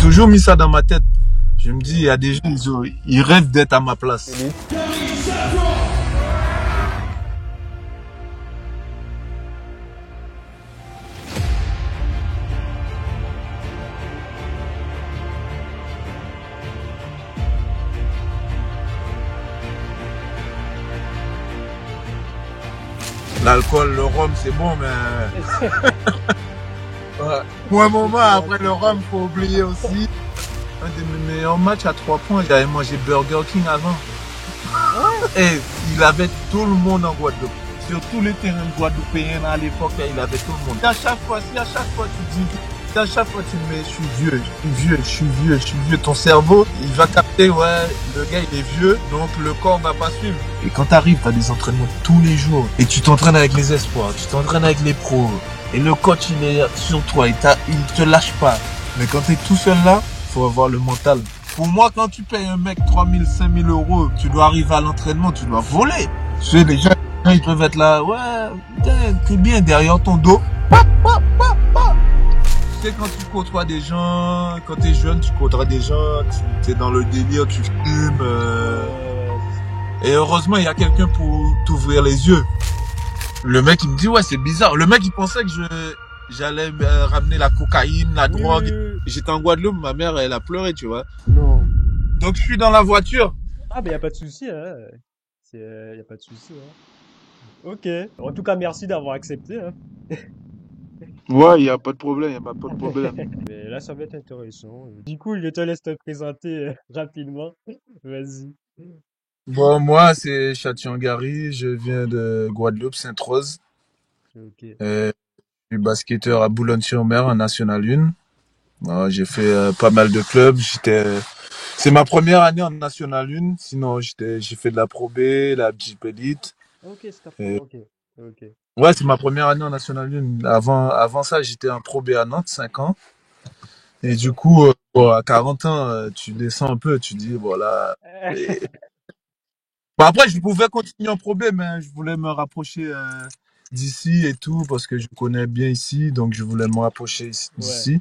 toujours mis ça dans ma tête. Je me dis, il y a des gens, ils rêvent d'être à ma place. L'alcool, le rhum, c'est bon, mais ouais. Pour un moment, après le rhum, faut oublier aussi. Un de mes meilleurs matchs à 3 points, j'avais mangé Burger King avant. Et il avait tout le monde en Guadeloupe. Sur tous les terrains guadeloupéens à l'époque, il avait tout le monde. À chaque fois, si à chaque fois tu dis, si à chaque fois tu me mets, je suis vieux, je suis vieux, je suis vieux, je suis vieux, ton cerveau, il va capter, ouais, le gars il est vieux, donc le corps va pas suivre. Et quand t'arrives, t'as des entraînements tous les jours. Et tu t'entraînes avec les espoirs, tu t'entraînes avec les pros. Et le coach, il est sur toi, il te lâche pas. Mais quand t'es tout seul là, faut avoir le mental. Pour moi, quand tu payes un mec 3000, 5000 euros, tu dois arriver à l'entraînement, tu dois voler. Tu sais, les gens, ils peuvent être là, ouais, putain, t'es bien derrière ton dos. Tu sais, quand tu côtoies des gens, quand t'es jeune, tu côtoies des gens, tu es dans le délire, tu fumes. Et heureusement, il y a quelqu'un pour t'ouvrir les yeux. Le mec, il me dit, ouais, c'est bizarre. Le mec, il pensait que j'allais ramener la cocaïne, la drogue. J'étais en Guadeloupe, ma mère, elle a pleuré, tu vois. Non. Donc, je suis dans la voiture. Ah, ben y a pas de souci, hein. Y a pas de souci, hein. Ok. En tout cas, merci d'avoir accepté, hein. Ouais, il n'y a pas de problème, il n'y a pas de problème. Mais là, ça va être intéressant. Du coup, je te laisse te présenter rapidement. Vas-y. Bon, moi, c'est Châtillon-Gary, je viens de Guadeloupe, Sainte-Rose. Ok. Je suis basketteur à Boulogne-sur-Mer en National 1. J'ai fait pas mal de clubs. C'est ma première année en National 1. Sinon, j'ai fait de la Pro B, la Jeep Elite. Ok, c'est ta Et- Ok. Ok. ouais, c'est ma première année en National 1. Avant ça, j'étais en Pro B à Nantes, 5 ans. Et du D'accord. coup, bon, à 40 ans, tu descends un peu, tu dis, voilà. Et- Bon, après, je pouvais continuer en Pro B, mais je voulais me rapprocher d'ici et tout, parce que je connais bien ici, donc je voulais me rapprocher Ouais. d'ici.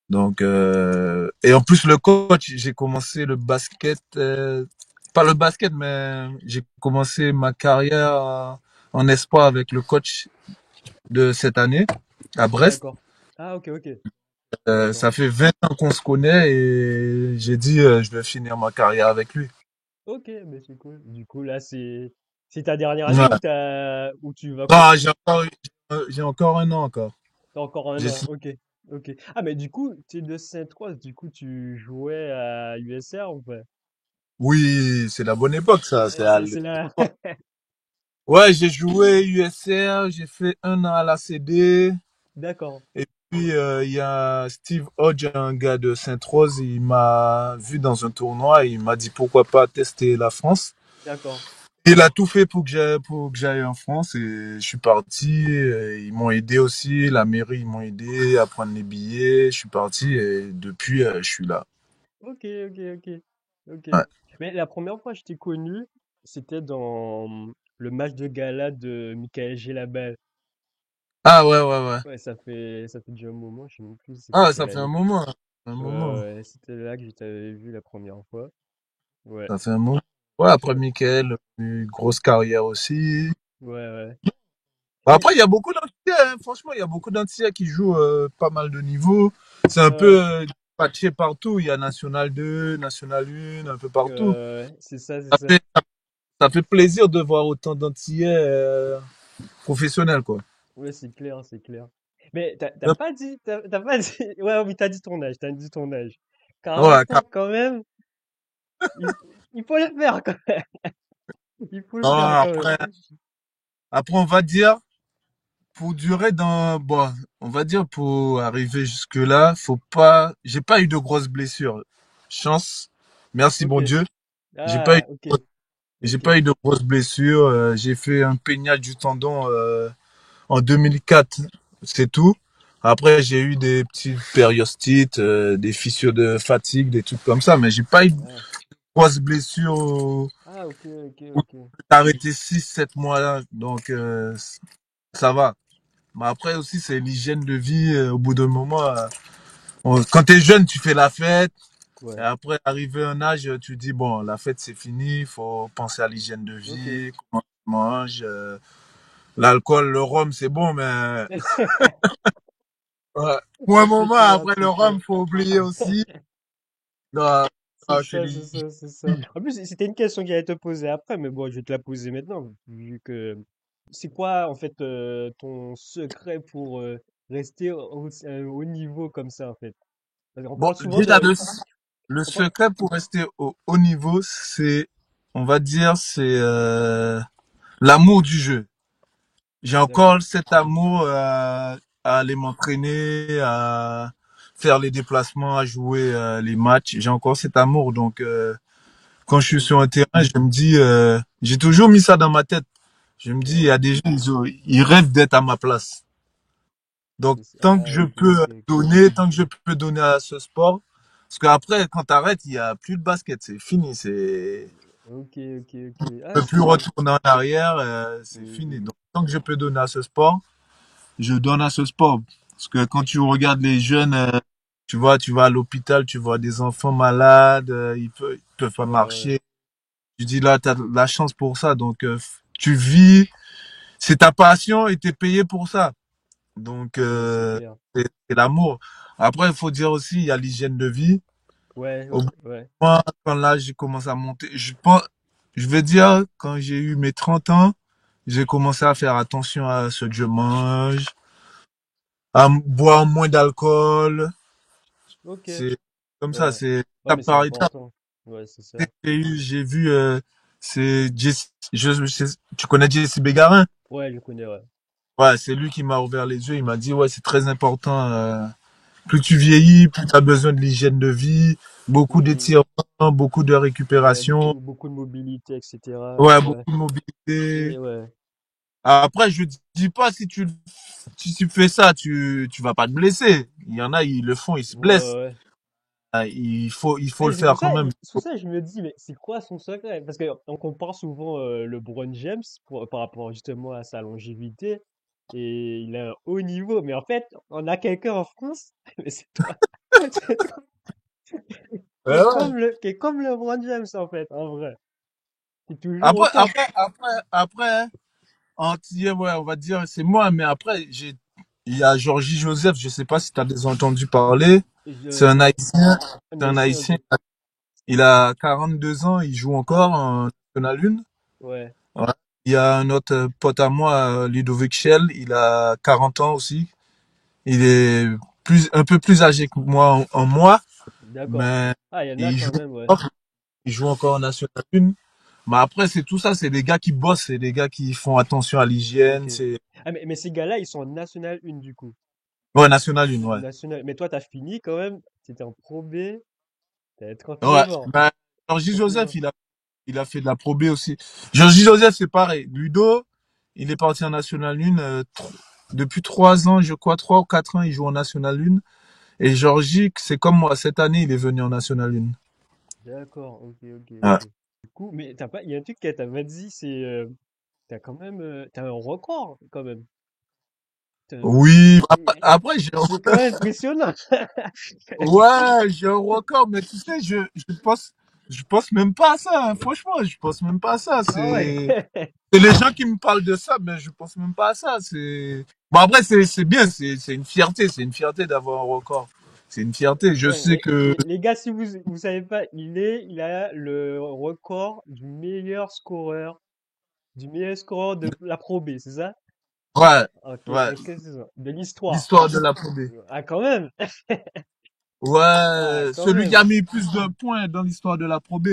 Donc, et en plus, le coach, j'ai commencé le basket, pas le basket, mais j'ai commencé ma carrière en espoir avec le coach de cette année à Brest. D'accord. Ah, ok, ok. D'accord. Ça fait 20 ans qu'on se connaît et j'ai dit, je vais finir ma carrière avec lui. Ok, mais c'est cool. Du coup, là, c'est ta dernière année Ouais. ou tu vas Non, continuer? j'ai encore un an encore. T'as encore un J'ai an. signé- Ok. Ok. Ah, mais du coup, tu es de Sainte-Croix. Du coup, tu jouais à USR ou pas? Oui, c'est la bonne époque, ça. C'est là. Ouais, j'ai joué USR, j'ai fait un an à la CD. D'accord. Et puis, il y a Steve Hodge, un gars de Sainte-Rose, il m'a vu dans un tournoi et il m'a dit pourquoi pas tester la France. D'accord. Il a tout fait pour que j'aille en France et je suis parti. Ils m'ont aidé aussi, la mairie, ils m'ont aidé à prendre les billets. Je suis parti et depuis, je suis là. Ok, ok, ok. Ok. Ouais. Mais la première fois que je t'ai connu, c'était dans le match de gala de Michael Gelabal. Ah ouais, ouais, ouais. Ouais, ça fait déjà un moment, je sais même plus c'était Ah, quelle ça fait un année. moment, hein. Un Ouais, moment. ouais, c'était là que je t'avais vu la première fois. Ouais, Ça fait un moment. Ouais, après ouais, Michael, une grosse carrière aussi. ouais, ouais. Bon, Mais, après, il y a beaucoup d'Antillais, hein. Franchement, il y a beaucoup d'Antillais qui jouent pas mal de niveaux. C'est un ouais, peu patché partout. Il y a National 2, National 1, un peu partout. c'est ça, c'est Ça ça. fait, ça fait plaisir de voir autant d'Antillais professionnels, quoi. Ouais, c'est clair, c'est clair. Mais t'as pas dit, t'as pas dit, ouais, oui, t'as dit ton âge, t'as dit ton âge. Ouais, 40 ans quand même, il, il faut le faire quand même. Il faut le non, faire quand même. après, on va dire, pour durer dans, bon, on va dire, pour arriver jusque-là, faut pas, j'ai pas eu de grosses blessures. Chance. Merci, Ok. bon Dieu. J'ai pas eu Ah, ok, J'ai ok. pas eu de grosses blessures. J'ai fait un peignage du tendon en 2004, c'est tout. Après, j'ai eu des petites périostites, des fissures de fatigue, des trucs comme ça, mais j'ai pas eu de Ah, grosses blessures ah, ok, ok, où ok. j'ai arrêté 6, 7 mois là, donc ça va. Mais après aussi, c'est l'hygiène de vie. Au bout d'un moment, Quand t'es jeune, tu fais la fête. Et Ouais. après, arrivé un âge, tu dis, bon, la fête, c'est fini. Il faut penser à l'hygiène de Ok. vie, comment tu manges. L'alcool, le rhum, c'est bon, mais ouais. Pour un C'est moment, clair, après le c'est clair. rhum, faut oublier aussi. Non, C'est c'est ça, c'est l'hygiène. ça, c'est ça. En plus, c'était une question que j'allais te poser après, mais bon, je vais te la poser maintenant, vu que c'est quoi, en fait, ton secret pour rester au niveau comme ça, en fait? Parce qu'on Bon, parle souvent déjà, de... le on parle- secret pour rester au haut niveau, c'est, on va dire, c'est l'amour du jeu. J'ai D'accord. encore cet amour à aller m'entraîner, à faire les déplacements, à jouer les matchs. J'ai encore cet amour. Donc, quand je suis sur un Ok. terrain, je me dis, j'ai toujours mis ça dans ma tête. Je me dis, il y a Ouais. des gens, ils rêvent d'être à ma place. Donc, tant que Ah, je ok, peux ok, ok. donner, tant que je peux donner à ce sport, parce qu'après, quand t'arrêtes, il y a plus de basket, c'est fini, Ok, ok, ok. Ah, je peux plus c'est... retourner en arrière, c'est fini. Mhm. Donc, tant que je peux donner à ce sport, je donne à ce sport. Parce que quand tu regardes les jeunes, tu vois, tu vas à l'hôpital, tu vois des enfants malades, ils peuvent pas Ouais, ouais, marcher. Tu dis là, t'as de la chance pour ça, donc tu vis, c'est ta passion et t'es payé pour ça. Donc, ouais, c'est clair. c'est l'amour. Après, il faut dire aussi, il y a l'hygiène de vie. Ouais, Au bout ouais. d'un moment, quand là, j'ai commencé à monter, je pense, je vais dire, quand j'ai eu mes 30 ans, j'ai commencé à faire attention à ce que je mange, à boire moins d'alcool. Ok. C'est comme ça, Ouais. c'est Ouais, étape mais c'est par étape. important. Ouais, c'est ça. J'ai vu, c'est tu connais Jesse Bégarin? Ouais, je connais, ouais. Ouais, c'est lui qui m'a ouvert les yeux. Il m'a dit, ouais, c'est très important. Plus tu vieillis, plus tu as besoin de l'hygiène de vie, beaucoup Hmm. d'étirements, beaucoup de Ouais, récupération, beaucoup de mobilité, etc. ouais, Ouais. beaucoup de mobilité. Et ouais. Après, je dis pas si tu fais ça, tu vas pas te blesser. Il y en a, ils le font, ils se Ouais, blessent. ouais, ouais. Il faut Ouais, le faire quand même. c'est pour ça que je me dis, mais c'est quoi son secret? Parce qu'on compare souvent LeBron James par rapport justement à sa longévité et il a un haut niveau. Mais en fait, on a quelqu'un en France, mais c'est toi, c'est toi, Ouais. qui est comme LeBron James en fait, en vrai. C'est toujours au Après, top. après, entier, ouais, on va dire, c'est moi, mais après, il y a Georgie Joseph, je sais pas si tu as déjà entendu parler. C'est un Non, Haïtien, un c'est un haïtien, Haïtien. ok. Il a 42 ans, il joue encore en National 1. Ouais, Ouais. Il y a un autre pote à moi, Ludovic Schell, il a 40 ans aussi. Il est un peu plus âgé que moi en moi, d'accord. mais Ah, il y en a il quand joue même, ouais. encore, il joue encore en National 1. Mais après, c'est tout ça, c'est des gars qui bossent, c'est des gars qui font attention à Ok. l'hygiène, c'est, Ah, mais ces gars-là, ils sont en National 1 du coup. ouais, National 1, ouais. National. Mais toi, t'as fini quand même. T'étais en Pro B. Ouais. Tranquillement. Ben, Georgie Joseph, Tranquillement. il a fait de la Pro B aussi. Georgie Joseph, c'est pareil. Ludo, il est parti en National 1, depuis 3 ans, je crois, 3 ou 4 ans, il joue en National 1. Et Georgie, c'est comme moi, cette année, il est venu en National 1. D'accord, ok, ok, Ouais. ok. Du coup, mais t'as pas, il y a un truc que t'as pas dit, c'est, t'as quand même, t'as un record, quand même. Oui, après, C'est quand même impressionnant. ouais, j'ai un record, mais tu sais, je pense même pas à ça, hein. Franchement, je pense même pas à ça. Ah ouais. C'est les gens qui me parlent de ça, mais je pense même pas à ça. Bon, après, c'est bien, c'est une fierté d'avoir un record. C'est une fierté. Je Ouais, sais mais que, les gars, si vous savez pas, il a le record du meilleur scoreur de la Pro B, c'est ça? ouais, Ok, ouais, en quelle saison? De l'histoire. l'histoire de la Pro B. Ah, quand même. Ah, Ouais, quand celui qui même. a mis plus de points dans l'histoire de la Pro B,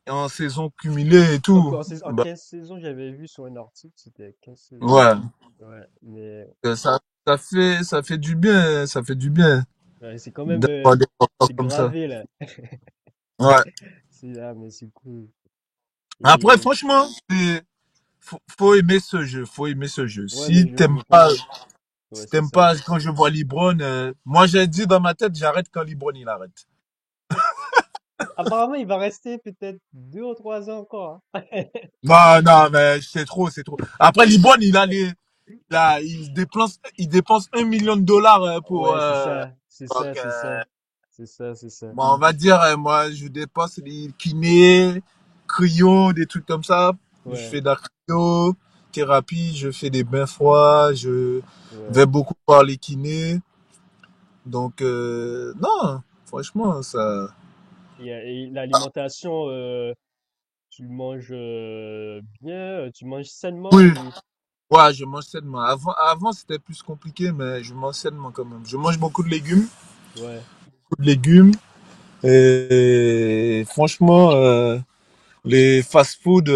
en saison cumulée et tout. En Bah, 15 saisons, j'avais vu sur un article, c'était 15 saisons. ouais, Ouais, mais ça fait du bien, ça fait du bien ouais, c'est quand même, d'avoir des records c'est comme ça. gravé là. Ouais. C'est là, mais c'est cool. Après, Et franchement, faut aimer ce jeu, faut aimer ce jeu. ouais, mais je comprends. Ouais, Si c'est t'aimes ça. pas quand je vois LeBron, moi j'ai dit dans ma tête, j'arrête quand LeBron il arrête. Apparemment, il va rester peut-être 2 ou 3 ans encore, hein. Non, non, mais c'est trop, c'est trop. Après LeBron, il dépense 1 million de dollars pour, Ouais, c'est ça, c'est donc, ça, c'est ça. C'est ça, c'est ça. Bon, on va dire, moi, je dépasse les kinés, cryo, des trucs comme ça. Je Ouais, fais de la cryothérapie, je fais des bains froids, je ouais. vais beaucoup voir les kinés. Donc, non, franchement, ça. Et l'alimentation, tu manges bien, tu manges sainement Oui, ou... ouais, je mange sainement. Avant c'était plus compliqué, mais je mange sainement quand même. Je mange beaucoup de légumes, Ouais, beaucoup de légumes. Et franchement, les fast-food,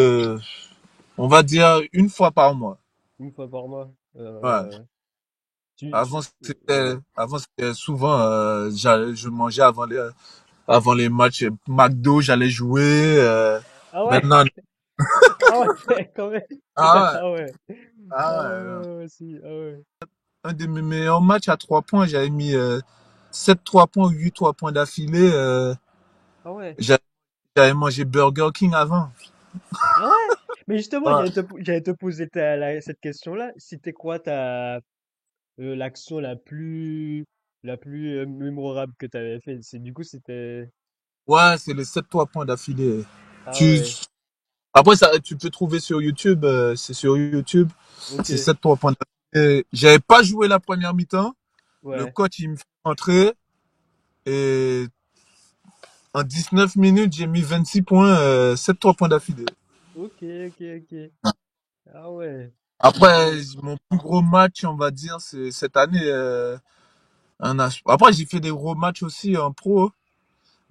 on va dire une fois par mois. une fois par mois. Ouais. Ouais. Avant c'était souvent, je mangeais avant les matchs McDo, j'allais jouer. Ah ouais, Maintenant, ah ouais, quand même. ah ouais, Ah ouais, ah ah ouais, ouais, non. ouais, ouais, si, ah ouais. Un de mes meilleurs matchs à 3 points, j'avais mis 7 3 points ou 8 3 points d'affilée. Ah ouais, J'a- J'avais mangé Burger King avant. ah ouais. Mais justement, Ouais. j'allais te poser cette question-là. C'était quoi l'action la plus mémorable que tu avais fait? Du coup, c'était, Ouais, c'est les 7 3 points d'affilée. ah Tu, ouais, après, ça, tu peux trouver sur YouTube. C'est sur YouTube. ok, C'est 7 3 points d'affilée. J'avais pas joué la première mi-temps. Le ouais, coach, il me fait entrer. Et en 19 minutes, j'ai mis 26 points, 7 3 points d'affilée. ok, ok, ok. Ah ouais, ah Après, ouais, mon plus gros match, on va dire, c'est cette année. Après, j'ai fait des gros matchs aussi en pro.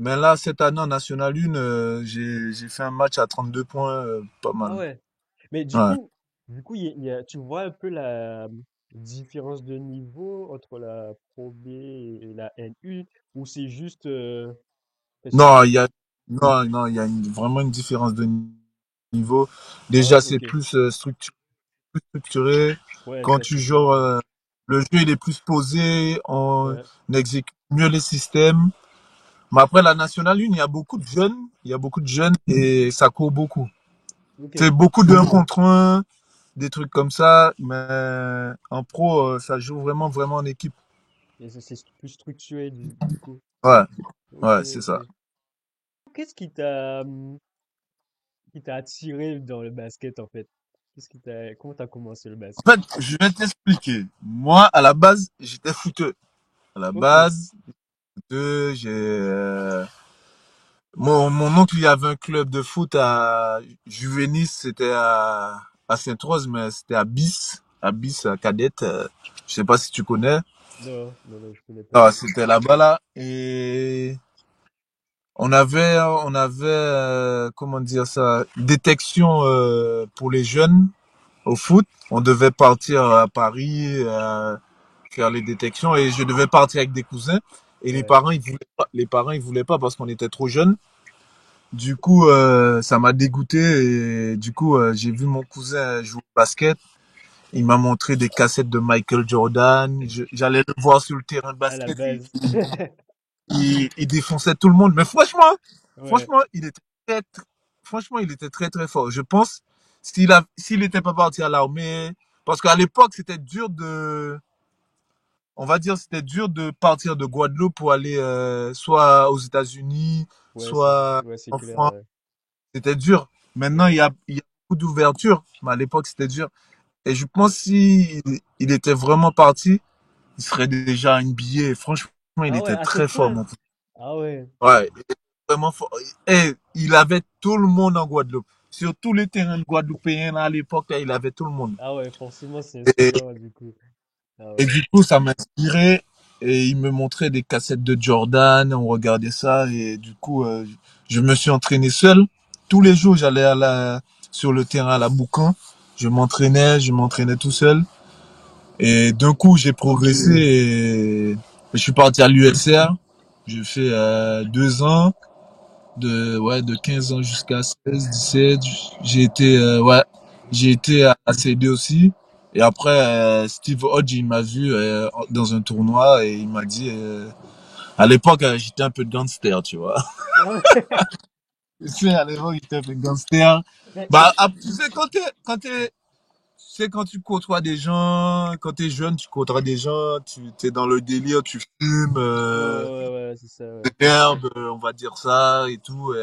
Mais là, cette année en National 1, j'ai fait un match à 32 points, pas mal. ah ouais. Mais Ouais. tu vois un peu la différence de niveau entre la Pro B et la N1 ou c'est juste parce Non, que non, il y a vraiment une différence de niveau. ah Déjà, ouais, c'est ok, plus structuré. ouais, Quand ça tu c'est joues, sûr. le jeu, il est plus posé. On Ouais, exécute mieux les systèmes. Mais après, la Nationale 1, il y a beaucoup de jeunes. Il y a beaucoup de jeunes et ça court beaucoup. ok. C'est beaucoup de 1 contre 1, des trucs comme ça. Mais en pro, ça joue vraiment, vraiment en équipe. Et c'est plus structuré du coup. Ouais, Ok, ouais, c'est ok. ça. Qu'est-ce qui t'a attiré dans le basket en fait? Comment t'as commencé le En basket? fait, je vais t'expliquer. Moi, à la base, j'étais footeux. À la Ok, base, footeux, mon oncle, il avait un club de foot à Juvenis, c'était à Sainte-Rose, mais c'était à Bis, à Cadette. Je sais pas si tu connais. non, non, non, je connais pas Ah, du tout. c'était là-bas là. Et on avait, comment dire ça, détection pour les jeunes au foot. On devait partir à Paris, faire les détections et je devais partir avec des cousins. Et Ouais, les parents, ils voulaient pas parce qu'on était trop jeunes. Du coup, ça m'a dégoûté et du coup, j'ai vu mon cousin jouer au basket. Il m'a montré des cassettes de Michael Jordan. J'allais le voir sur le terrain de à la basket. base. Il défonçait tout le monde. Mais franchement, Ouais, franchement, très, franchement, il était très très fort. Je pense s'il n'était pas parti à l'armée, parce qu'à l'époque c'était dur on va dire c'était dur de partir de Guadeloupe pour aller soit aux États-Unis, soit ouais, c'est en clair, France. ouais. C'était dur. Maintenant Ouais. il y a beaucoup d'ouverture, mais à l'époque c'était dur. Et je pense si il était vraiment parti, il serait déjà NBA. Franchement, il Ah ouais, était à ce très fort, point. mon. Ah ouais. Ouais, vraiment fort. Et il avait tout le monde en Guadeloupe. Sur tous les terrains guadeloupéens, là, à l'époque, là, il avait tout le monde. Ah ouais, forcément, c'est Et, inspirant, du coup. Ah et ouais. du coup, ça m'inspirait. Et il me montrait des cassettes de Jordan. On regardait ça. Et du coup, je me suis entraîné seul. Tous les jours, j'allais sur le terrain à la Boucan. Je m'entraînais tout seul. Et d'un coup, j'ai progressé et je suis parti à l'USR. J'ai fait 2 ans. De 15 ans jusqu'à 16, 17. J'ai été à CD aussi. Et après, Steve Hodge, il m'a vu dans un tournoi et il m'a dit, à l'époque, j'étais un peu gangster, tu vois. Ah ouais. Tu sais, à l'époque, j'étais un peu gangster. Mais, Bah, tu sais, quand t'es, Tu sais, quand tu côtoies des gens, quand t'es jeune, tu côtoies des gens, tu t'es dans le délire, tu fumes, Ouais, ouais, ouais, c'est ça, ouais. l'herbe, on va dire ça et tout.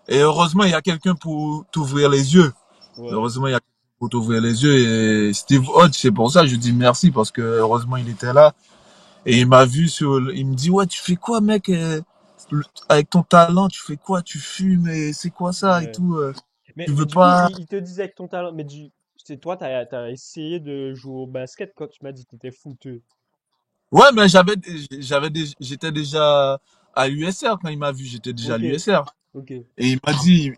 Et heureusement, il y a quelqu'un pour t'ouvrir les yeux. Ouais, Heureusement, il y a quelqu'un pour t'ouvrir les yeux. Et Steve Hodge, c'est pour ça que je dis merci parce que heureusement, il était là. Et il m'a vu il me dit, ouais, tu fais quoi, mec, avec ton talent, tu fais quoi? Tu fumes et c'est quoi ça et ouais. tout, tu Mais veux du coup, pas? il te disait avec ton talent, mais c'est toi, t'as essayé de jouer au basket quand tu m'as dit que t'étais footeux. Ouais, mais j'étais déjà à l'USR quand il m'a vu, j'étais déjà à Ok, l'USR. ok. Et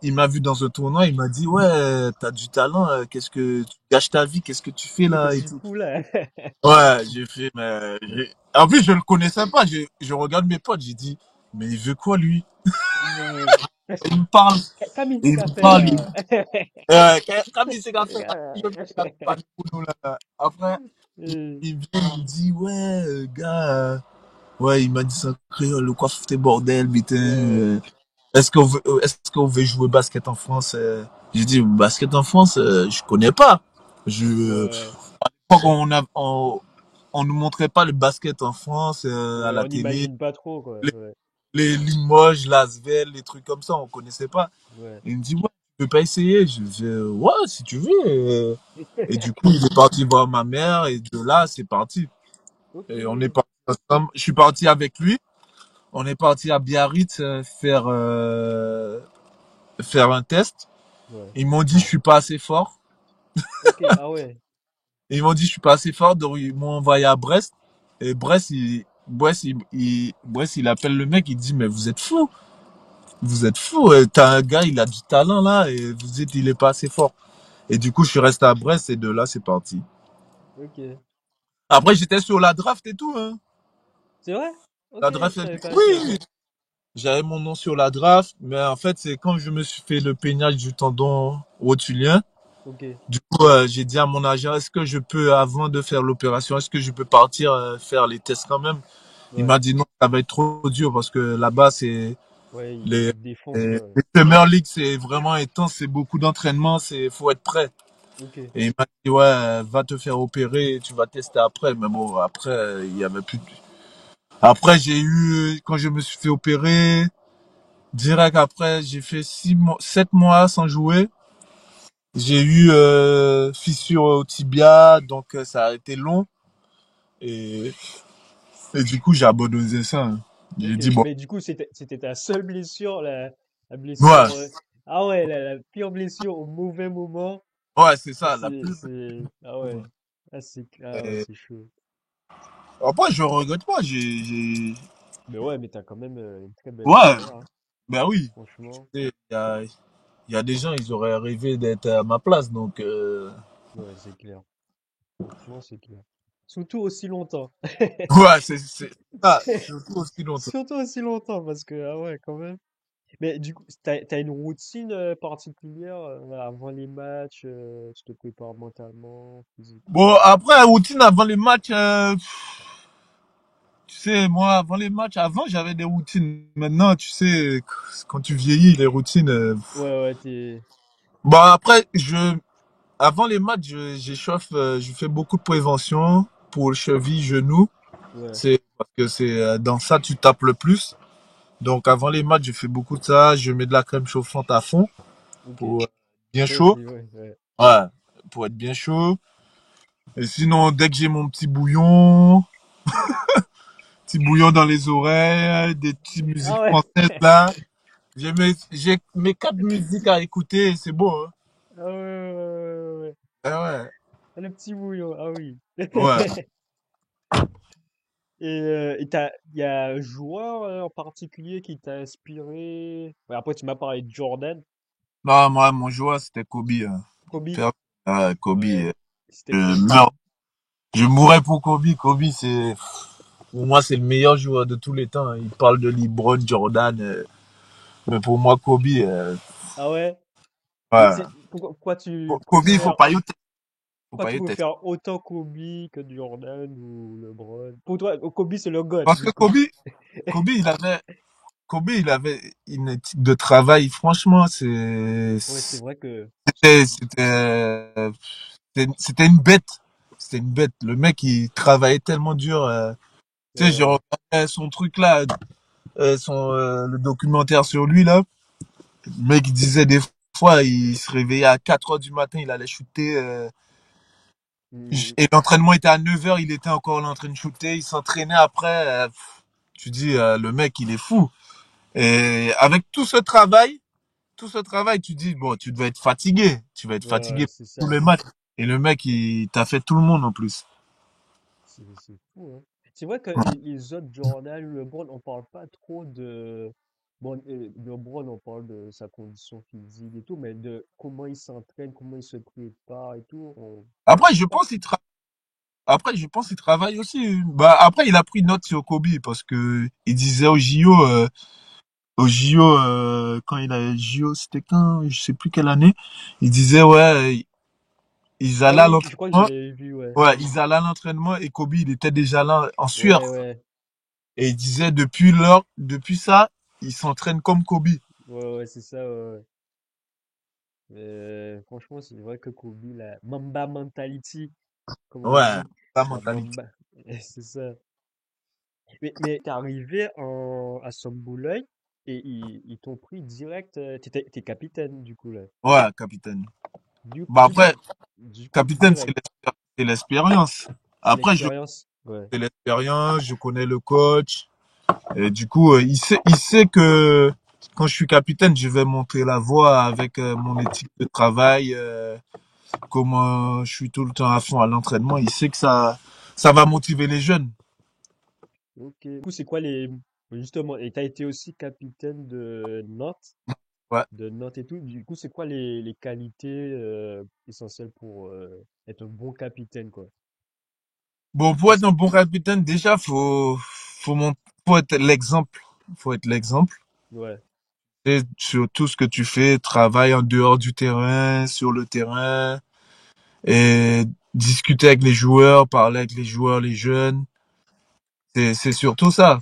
il m'a vu dans un tournoi, il m'a dit, ouais, t'as du talent, qu'est-ce que tu gâches ta vie, qu'est-ce que tu fais là Qu'est-ce et que tu tout. fous là? Ouais, j'ai fait, mais, en plus, je le connaissais pas, je regarde mes potes, j'ai dit, mais il veut quoi, lui? Ouais. Il me parle, Camille il qu'a me fait parle, là. comme il s'est fait, je me suis pas pour nous là. Après, il vient, il me dit, ouais, gars, ouais, il m'a dit ça, créole, quoi, tes bordel, putain, Ouais, est-ce qu'on veut jouer basket en France? J'ai dit, basket en France, je connais pas. Je, ouais, crois on nous montrait pas le basket en France, à ouais, la on télé. n'imagine pas trop, quoi. Les, Ouais, les Limoges, Lasvel, les trucs comme ça, on connaissait pas. ouais. Il me dit, ouais, tu peux pas essayer. Je dis, ouais, si tu veux. Et du coup, il est parti voir ma mère et de là, c'est parti. Ok, Et on est parti ensemble. Je suis parti avec lui. On est parti à Biarritz faire un test. ouais. Ils m'ont dit, je suis pas assez fort. Ok, ah ouais. Ils m'ont dit, je suis pas assez fort. Donc, ils m'ont envoyé à Brest. Et Brest, il appelle le mec. Il dit, mais vous êtes fou. Vous êtes fou. T'as un gars, il a du talent là. Et vous dites, il est pas assez fort. Et du coup, je suis resté à Brest et de là, c'est parti. Ok. Après, j'étais sur la draft et tout, hein. C'est vrai? La Ok, je draft savais NBA. pas ça. Oui, j'avais mon nom sur la draft, mais en fait, c'est quand je me suis fait le peignage du tendon rotulien. Ok, Du coup, j'ai dit à mon agent, est-ce que je peux, avant de faire l'opération, est-ce que je peux partir faire les tests quand même? Il ouais. m'a dit non, ça va être trop dur parce que là-bas, c'est Ouais, les, il te défonce, les, quoi. les Summer League, c'est vraiment intense, c'est beaucoup d'entraînement, faut être prêt. Ok, Et il m'a dit, ouais, va te faire opérer, tu vas tester après. Mais bon, après, il y avait plus de... Après, quand je me suis fait opérer, direct après, j'ai fait 7 mois sans jouer. J'ai eu fissure au tibia, donc ça a été long. Et, et du coup, j'ai abandonné ça, hein. J'ai ok. dit, bon, Mais du coup, c'était ta seule blessure, la ouais, blessure. Ah ouais, la pire blessure au mauvais moment. ouais, c'est Ça, ça, la plus... Ah ouais. Ah ouais, Et c'est chaud. après, je regrette pas, Mais ouais, mais t'as quand même une très belle ouais, carrière, hein, ben oui. franchement. Tu sais, il y a des gens, ils auraient rêvé d'être à ma place, donc... Ouais, c'est clair. Franchement, c'est clair. Surtout aussi longtemps. Ouais, c'est ça, surtout aussi longtemps. Surtout aussi longtemps, parce que, ah ouais, quand même. Mais du coup, t'as une routine particulière avant les matchs, tu te prépares mentalement, Bon, physiquement. après, routine avant les matchs, tu sais, moi, avant les matchs, avant, j'avais des routines. Maintenant, tu sais, quand tu vieillis, les routines... Ouais, ouais, t'es... Bon, après, avant les matchs, j'échauffe, je fais beaucoup de prévention pour le cheville, genou. Ouais, C'est parce que c'est dans ça, tu tapes le plus. Donc, avant les matchs, je fais beaucoup de ça. Je mets de la crème chauffante à fond ok. pour bien Toi chaud. aussi, ouais, ouais. Ouais, pour être bien chaud. Et sinon, dès que j'ai mon petit bouillon dans les oreilles, des petites musiques Ah ouais, françaises là, j'ai 4 musiques à écouter et c'est beau, hein. ah ouais, ouais, ouais, ouais, ouais. Ah ouais, Ah, le petit bouillon, ah oui. ouais. Et il y a un joueur en particulier qui t'a inspiré? Ouais, après, tu m'as parlé de Jordan. Non, moi, mon joueur, c'était Kobe, hein. Kobe? Faire- Kobe, Ouais. C'était je qui? meurs. Je mourrais pour Kobe. Kobe, pour moi, c'est le meilleur joueur de tous les temps, hein. Il parle de LeBron, Jordan, mais pour moi, Kobe, Ah ouais? Mais ouais. pourquoi tu Kobe, il faut préfères, pas y tester. Faut pourquoi pas tu y tester. préfères autant Kobe que Jordan ou LeBron? Pour toi, Kobe, c'est le GOAT, Parce du que coup. Kobe, il avait une éthique de travail. Franchement, Ouais, c'est vrai que c'était, C'était une bête. C'était une bête. Le mec, il travaillait tellement dur. Tu sais, je Ouais. regardais son truc là, le documentaire sur lui là. Le mec, il disait des fois, il se réveillait à 4 heures du matin, il allait shooter. Mhm. Et l'entraînement était à 9 heures, il était encore là en train de shooter. Il s'entraînait après. Tu dis, le mec, il est fou. Et avec tout ce travail, tu dis, bon, tu devais être fatigué. Tu vas être Ouais, fatigué c'est pour tous ça. les matchs. Et le mec, il t'a fait tout le monde en plus. C'est fou, hein. C'est vrai que les autres Jordan, LeBron, on parle pas trop de... Bon, LeBron, on parle de sa condition physique et tout, mais de comment il s'entraîne, comment il se prépare et tout, on Après, parle je pas. pense après, je pense qu'il travaille aussi. Bah, après, il a pris note sur Kobe parce que il disait au JO, quand il a JO, c'était quand, je sais plus quelle année, il disait, ouais, ils Ah allaient à oui, je crois que l'entraînement. j'avais vu, ouais. Ouais, ils allaient à l'entraînement et Kobe, il était déjà là en Ouais, sueur. ouais. Et il disait, depuis ça, il s'entraîne comme Kobe. Ouais, ouais, c'est ça, ouais, ouais. Franchement, c'est vrai que Kobe, la Mamba mentality, comme on Ouais, dit, la la mentalité. Mamba, c'est ça. Mais t'es arrivé à Sombouleuil et ils t'ont pris direct, t'es capitaine du coup là. Ouais, capitaine. Du, Bah du après, coup, du coup, capitaine, direct, c'est l'expérience. c'est Après, l'expérience. Ouais. c'est l'expérience, je connais le coach. Et du coup, il sait que quand je suis capitaine, je vais montrer la voie avec mon éthique de travail, comment je suis tout le temps à fond à l'entraînement. Il sait que ça va motiver les jeunes. Ok. Du coup, c'est quoi les... Justement, et t'as été aussi capitaine Ouais. de Nantes et tout. Du coup, c'est quoi les qualités essentielles pour être un bon capitaine, quoi? Bon, pour Qu'est-ce être un bon capitaine, déjà, faut être l'exemple. Faut être l'exemple. Ouais. Et sur tout ce que tu fais, travaille en dehors du terrain, sur le terrain, et discuter avec les joueurs, parler avec les joueurs, les jeunes. C'est surtout ça.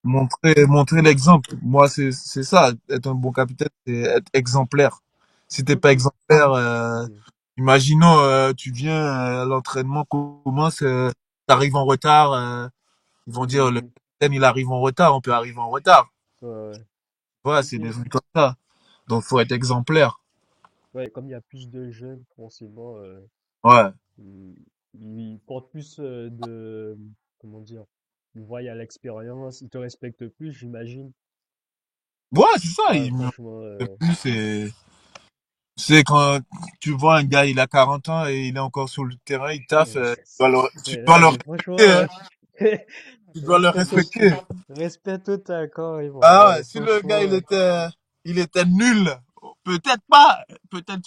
Montrer l'exemple. Moi, c'est ça. Être un bon capitaine, c'est être exemplaire. Si t'es pas Ok. exemplaire, Ok. imaginons, tu viens, l'entraînement commence, t'arrives en retard, ils vont dire le Mhm. capitaine, il arrive en retard, on peut arriver en retard. Ouais, ouais. Voilà, c'est Ok. des trucs comme ça. Donc, faut être exemplaire. Ouais, comme il y a plus de jeunes, forcément, Ouais. ils, ils portent plus comment dire, ils voient à l'expérience, ils te respectent plus, j'imagine. Ouais, c'est ça. Ouais, franchement, Le plus, c'est quand tu vois un gars, il a 40 ans et il est encore sur le terrain, il taffe, tu dois non, le mais respecter, franchement, hein. Tu dois le respecter. respect total, carrément. Ah ouais, Ouais, si le gars, franchement. il était nul, peut-être pas, peut-être,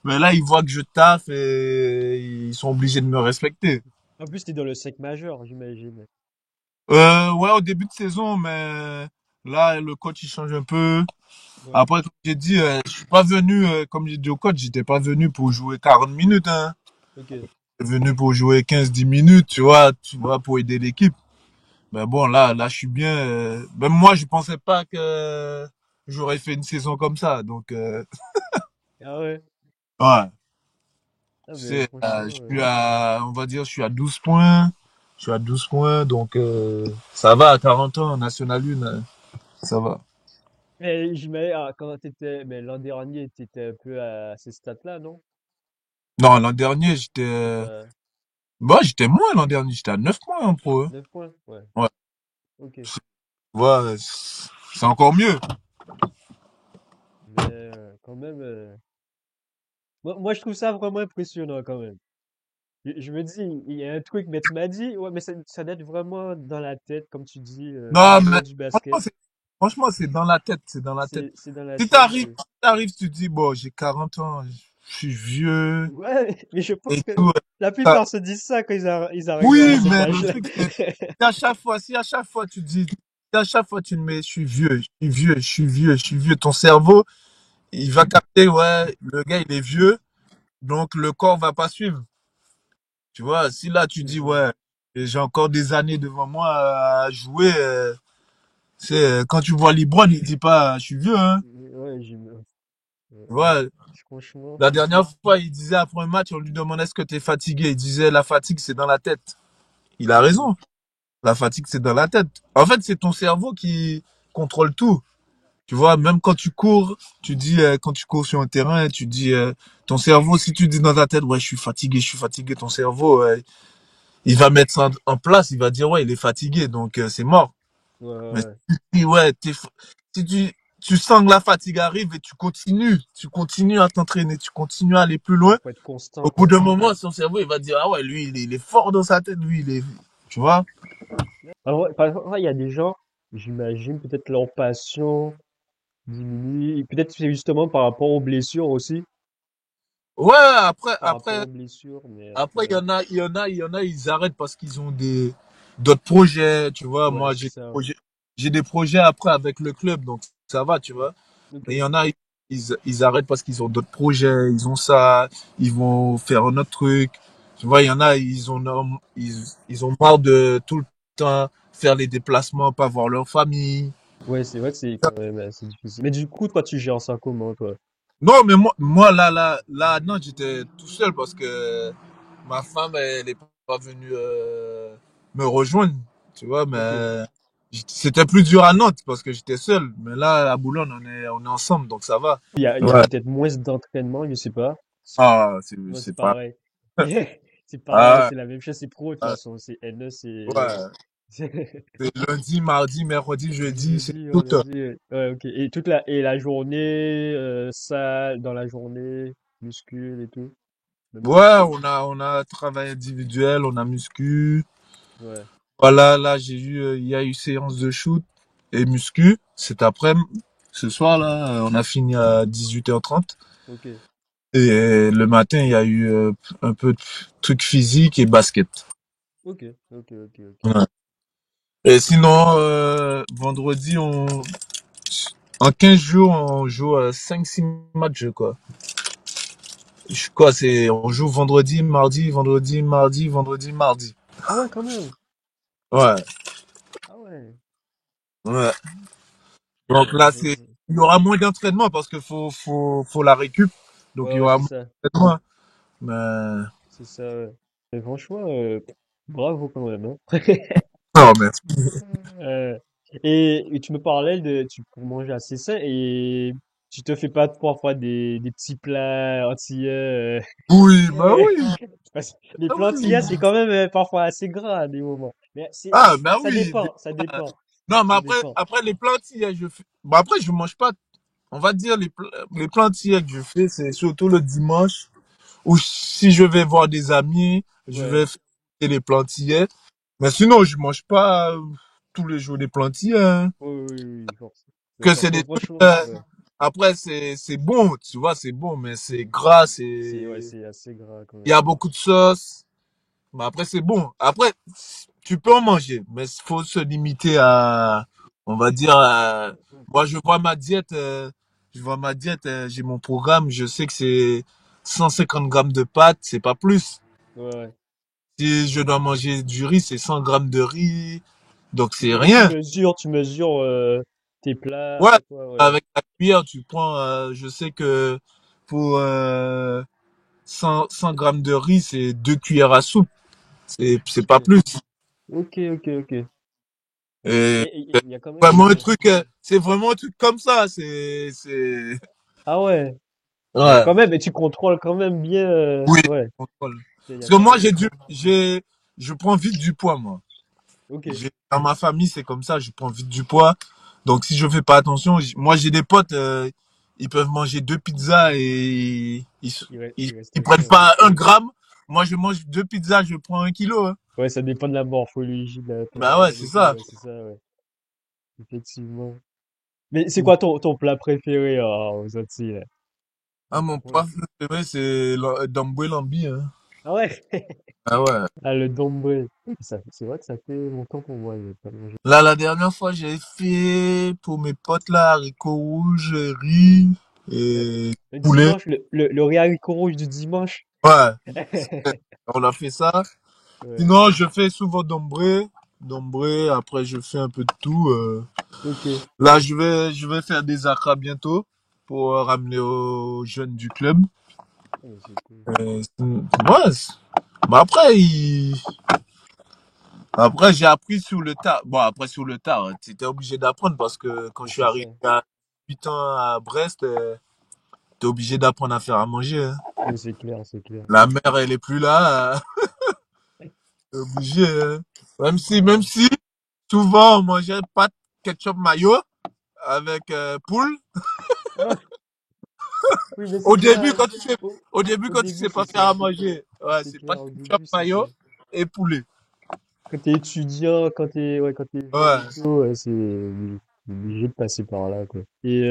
mais là, ils voient que je taffe et ils sont obligés de me respecter. En plus, t'es dans le 5 majeur, j'imagine. Ouais, au début de saison, mais là, le coach, il change un peu. Ouais, Après, comme j'ai dit, je suis pas venu, comme j'ai dit au coach, j'étais pas venu pour jouer 40 minutes, hein. ok. J'étais venu pour jouer 15-10 minutes, tu vois, pour aider l'équipe. Mais bon, là, je suis bien. Même moi, je pensais pas que j'aurais fait une saison comme ça. Donc, Ah ouais. ouais. Ah, Tu mais sais, franchement, on va dire, je suis à 12 points. Je suis à 12 points, donc ça va à 40 ans en National 1, ça va. mais j'imagine, quand t'étais, mais l'an dernier, t'étais un peu à ces stats-là, non? Non, l'an dernier, Ouais. j'étais moins l'an dernier, j'étais à 9 points en pro, hein. 9 points? Ouais. Ouais. Ok. Ouais, c'est encore mieux. Mais quand même, moi, je trouve ça vraiment impressionnant quand même. Je me dis, il y a un truc, mais tu m'as dit, ouais, mais ça doit être vraiment dans la tête, comme tu dis, Non, mais joueur du basket. franchement, c'est dans la tête, c'est dans la tête. C'est dans la Si tête. t'arrives, tu te dis, bon, j'ai 40 ans, je suis vieux Ouais, mais je pense et que tout. la Ça- plupart se disent ça quand ils arrivent à Oui, cet mais le âge-là. truc, c'est, si à chaque fois tu te dis, si à chaque fois tu te mets, je suis vieux, je suis vieux, je suis vieux, je suis vieux, ton cerveau, il va capter, ouais, le gars, il est vieux, donc le corps va pas suivre. Tu vois, si là tu dis, Mhm. ouais, j'ai encore des années devant moi à jouer, quand tu vois LeBron, il dit pas, je suis vieux, hein. Ouais, Ouais, franchement. La dernière fois, il disait après un match, on lui demandait est-ce que tu es fatigué. Il disait la fatigue, c'est dans la tête. Il a Mhm. raison. La fatigue, c'est dans la tête. En fait, c'est ton cerveau qui contrôle tout. Tu vois, même quand tu cours, tu dis, quand tu cours sur un terrain, tu dis, ton cerveau, si tu dis dans ta tête, ouais, je suis fatigué, ton cerveau, il va mettre ça en place, il va dire, ouais, il est fatigué, donc c'est mort. Ouais, Mais ouais. si tu dis, ouais, si tu sens que la fatigue arrive et tu continues à t'entraîner, tu continues à aller plus Ouais, loin, faut être au constant, bout quoi. d'un moment, son cerveau, il va dire, ah ouais, lui, il est fort dans sa tête, lui, tu vois. Alors, ouais, par exemple, il y a des gens, j'imagine, peut-être leur passion diminue. Et peut-être c'est justement par rapport aux blessures aussi. Ouais, après, Par rapport après, aux blessures, mais après, ouais. il y en a, ils arrêtent parce qu'ils ont d'autres projets, tu vois. Ouais, Moi, c'est ça, ouais. j'ai des projets après avec le club, donc ça va, tu vois. Ok. Mais il y en a, ils arrêtent parce qu'ils ont d'autres projets, ils ont ça, ils vont faire un autre truc. Tu vois, il y en a, ils ont marre de tout le temps faire les déplacements, pas voir leur famille. Ouais, c'est vrai que c'est quand même assez difficile. Mais du coup, toi, tu gères ça comment, toi? Non, mais là, non, j'étais tout seul parce que ma femme, elle est pas venue me rejoindre, tu vois, Ok. mais c'était plus dur à Nantes parce que j'étais seul. Mais là, à Boulogne, on est ensemble, donc ça va. Il y a Ouais. peut-être moins d'entraînement, je sais pas. Ah, Ouais, c'est c'est pas. pareil. C'est pareil, Ah, c'est la même chose, c'est pro, de toute ah, façon. C'est NE, ouais. c'est C'est lundi, mardi, mercredi, jeudi, c'est jeudi, tout. vendredi. Ouais, ok. Et et la journée, salle, dans la journée, muscule et tout. Même Ouais, chose. on a travail individuel, on a muscu. Ouais. Voilà, là, il y a eu séance de shoot et muscu. Cet après-midi, ce soir, là, on a fini à 18h30. Ok. Et le matin, il y a eu un peu de trucs physiques et basket. Ok. Ok. Ok. Ok. Ouais. Et sinon, vendredi, en 15 jours, on joue à 5-6 matchs, quoi. Quoi, on joue vendredi, mardi, vendredi, mardi, vendredi, mardi. Ah ouais, quand même. Ouais, Ah ouais. ouais. Ouais, Donc là, il y aura moins d'entraînement parce que faut la récup. Donc ouais, il y ouais, aura c'est moins ça. d'entraînement. Mais, C'est ça, ouais. Mais franchement, bravo quand même, hein. non, mais, Euh, et tu me parlais tu pour manger assez sain et tu te fais pas parfois des petits plats antillais. oui, bah Euh, oui, parce que les bah plats oui. antillais, c'est quand même parfois assez gras à des moments. Mais Ah, bah ça oui. dépend, ça dépend, Non, mais ça dépend. après les plantilles, je fais, bah après, je mange pas, on va dire, les plantilles que je fais, c'est surtout le dimanche, ou si je vais voir des amis, je Ouais. vais faire les plantilles. Mais sinon, je mange pas tous les jours des plantilles, hein. Oui, oui, oui, oui, Que c'est des trucs, franchement, ouais. après, c'est bon, tu vois, c'est bon, mais c'est gras, Ouais, c'est, c'est assez gras quand il y a même. beaucoup de sauce. Mais après, c'est bon. Après, tu peux en manger, mais il faut se limiter à, on va dire, moi, je vois ma diète, j'ai mon programme, je sais que c'est 150 grammes de pâtes, c'est pas plus. Ouais, ouais. Si je dois manger du riz, c'est 100 grammes de riz, donc c'est Et rien. tu mesures tes plats à Ouais, chaque fois, ouais. avec la cuillère, tu prends, je sais que pour 100 grammes de riz, c'est 2 cuillères à soupe, c'est Ok, pas plus. ok, ok, ok. Et Mais il y a quand même. vraiment un truc, c'est vraiment un truc comme ça. Ah ouais, ouais, Ouais, quand même. Et tu contrôles quand même bien. oui, Ouais, contrôle. il y a Parce que quand moi, même un contrôle. je prends vite du poids, moi. Ok, Dans ma famille, c'est comme ça, je prends vite du poids. Donc, si je fais pas attention, moi, j'ai des potes, ils peuvent manger 2 pizzas et il reste ils rien, prennent ouais. pas 1 gramme. Moi, je mange 2 pizzas, je prends 1 kilo, hein. Ouais, ça dépend de la morphologie de la Bah ouais, personne c'est et tout. ça. Ouais, c'est ça, ouais. Effectivement. Mais c'est Mm. quoi ton plat préféré aux Antilles, là? Ah, mon Ouais. plat préféré, c'est Damboué Lambi, hein. Ah ouais? Ah ouais. Ah, le dombré. C'est vrai que ça fait longtemps pour moi, j'ai pas mangé. Là, la dernière fois, j'ai fait pour mes potes là, haricots rouges, riz Ouais. et Le poulet. dimanche, le riz haricot rouge du dimanche. Ouais, on a fait ça. Ouais. Sinon, je fais souvent dombré. Dombré, après, je fais un peu de tout. Ok. Là, je vais faire des acras bientôt. pour ramener aux jeunes du club. Ah, mais c'est cool. Ouais, bah après, après, j'ai appris sur le tard. Bon, après, sur le tard, tu étais obligé d'apprendre parce que quand Mais je suis c'est arrivé ça. à 8 ans à Brest, t'es obligé d'apprendre à faire à manger, hein. Mais c'est clair, c'est clair. La mère, elle est plus là, t'es obligé, hein. Même Ouais. si, souvent, on mangeait pâtes, ketchup, mayo avec poule. Ah, oui, mais c'est Au début, ça. quand tu sais, Au, au début, au quand tu début, sais c'est pas faire ça. à manger, ouais, C'est c'est clair, pâtes, au ketchup, début, c'est ça. mayo et poulet. Quand t'es étudiant, quand t'es jeune et Ouais. tout, ouais, c'est obligé de passer par là, quoi. Et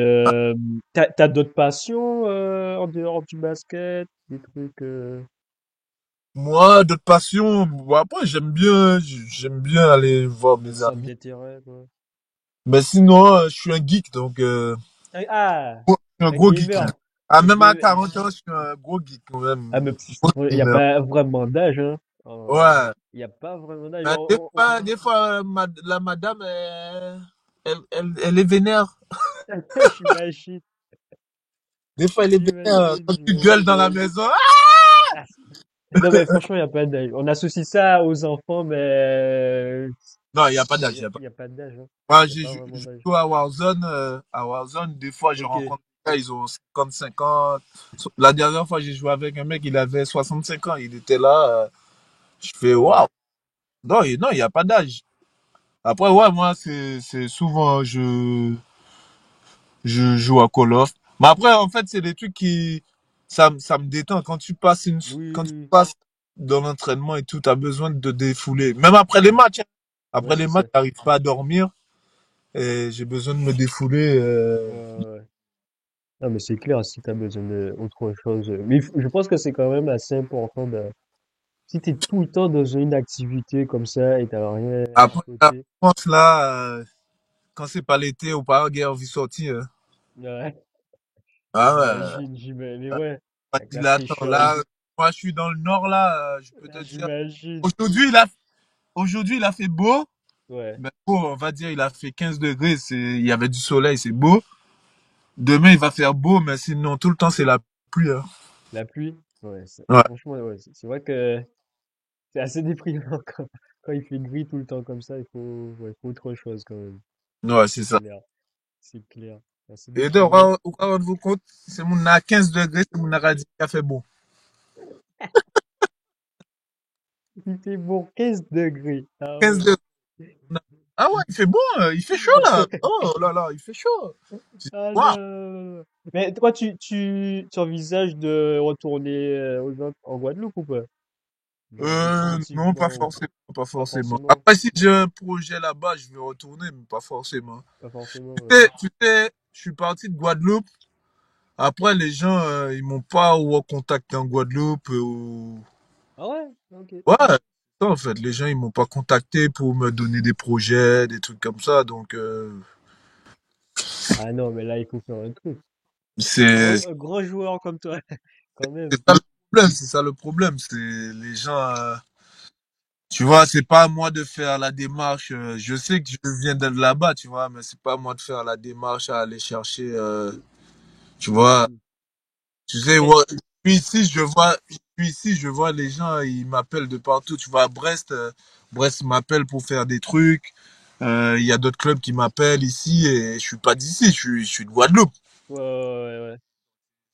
t'as d'autres passions en dehors du basket, des trucs. Moi, d'autres passions, bon, après, j'aime bien aller voir Un mes centre amis. d'intérêt, quoi. Mais sinon, je suis un geek, donc, Ah, ah, je suis un un gros geek. gamer. Ah, Un même à gamer. 40 ans, je suis un gros geek, quand Ah, même. mais Gros il n'y a gamer. pas vraiment d'âge, hein. Ouais. Il n'y a pas vraiment d'âge. Mais des fois, la madame, elle est vénère. J'imagine, Des fois, elle est vénère. j'imagine, Quand tu gueules j'imagine. dans la maison, Ah, non, mais franchement, il n'y a pas d'âge. On associe ça aux enfants, mais non, il n'y a pas d'âge. il n'y a pas d'âge, hein. Moi, Il n'y a pas vraiment je d'âge. joue à Warzone. À Warzone, des fois, je Ok. rencontre des gars, ils ont 55 ans. La dernière fois, j'ai joué avec un mec, il avait 65 ans. Il était là. Je fais, Ah ouais. waouh. Non, non, il n'y a pas d'âge. Après, ouais, moi, c'est souvent, je joue à Call of. Mais après, en fait, c'est des trucs qui, ça me détend. Quand tu Oui, passes dans l'entraînement et tout, t'as besoin de te défouler. Même après les matchs, hein. ouais, Après les c'est ça. matchs, j'arrive pas à dormir et j'ai besoin de me défouler. Ouais. Non, mais c'est clair, si tu as besoin d'autre chose. Mais je pense que c'est quand même assez important de. Si tu es tout le temps dans une activité comme ça et t'as rien à Après la côté. France, là, quand c'est pas l'été ou pas, guerre vie sortie, hein. Ouais, Ah ouais. j'imagine. Mais ouais, Pas avec la dilatant. fraîcheur et Là, tout. moi, je suis dans le nord, là, je peux te dire. J'imagine. Aujourd'hui, aujourd'hui, il a fait beau. Ouais. Ben, bon, on va dire, il a fait 15 degrés, il y avait du soleil, c'est beau. Demain, il va faire beau, mais sinon, tout le temps, c'est la pluie, hein. La pluie. Ouais, Ouais, franchement, ouais, c'est vrai que c'est assez déprimant quand il fait gris tout le temps comme ça. Ouais, il faut autre chose quand même. ouais, c'est C'est ça. clair. C'est clair. C'est assez Et donc, déprimant. au cas où vous compte, c'est mon à 15 degrés, c'est mon a dit qu'il a fait beau. Il fait bon 15 degrés. Ah 15 ouais. degrés. Ah ouais, il fait beau, il fait chaud, là. Oh là là, il fait chaud. Ah Waouh. non. Mais toi, tu envisages de retourner en Guadeloupe ou pas? Genre Non, pas définitivement, forcément, pas pas forcément. forcément, Après, si j'ai un projet là-bas, je vais retourner, mais pas forcément. pas forcément. Ouais. Tu sais, je suis parti de Guadeloupe. Après, les gens, ils m'ont pas recontacté en Guadeloupe. Ah ouais? Ok. Ouais, ça, en fait, les gens, ils m'ont pas contacté pour me donner des projets, des trucs comme ça. Donc, Ah non, mais là, il faut faire un truc. c'est Un grand joueur comme toi, quand c'est même. ça le problème. C'est ça le problème. C'est les gens. Tu vois, c'est pas à moi de faire la démarche. Je sais que je viens de là-bas, tu vois, mais c'est pas à moi de faire la démarche à aller chercher. Tu vois, Hmm. tu sais, Mais, ouais, je suis ici, je vois les gens, ils m'appellent de partout. Tu vois, à Brest, Brest m'appelle pour faire des trucs. Il y a d'autres clubs qui m'appellent ici et je suis pas d'ici, je suis de Guadeloupe. ouais, ouais, ouais.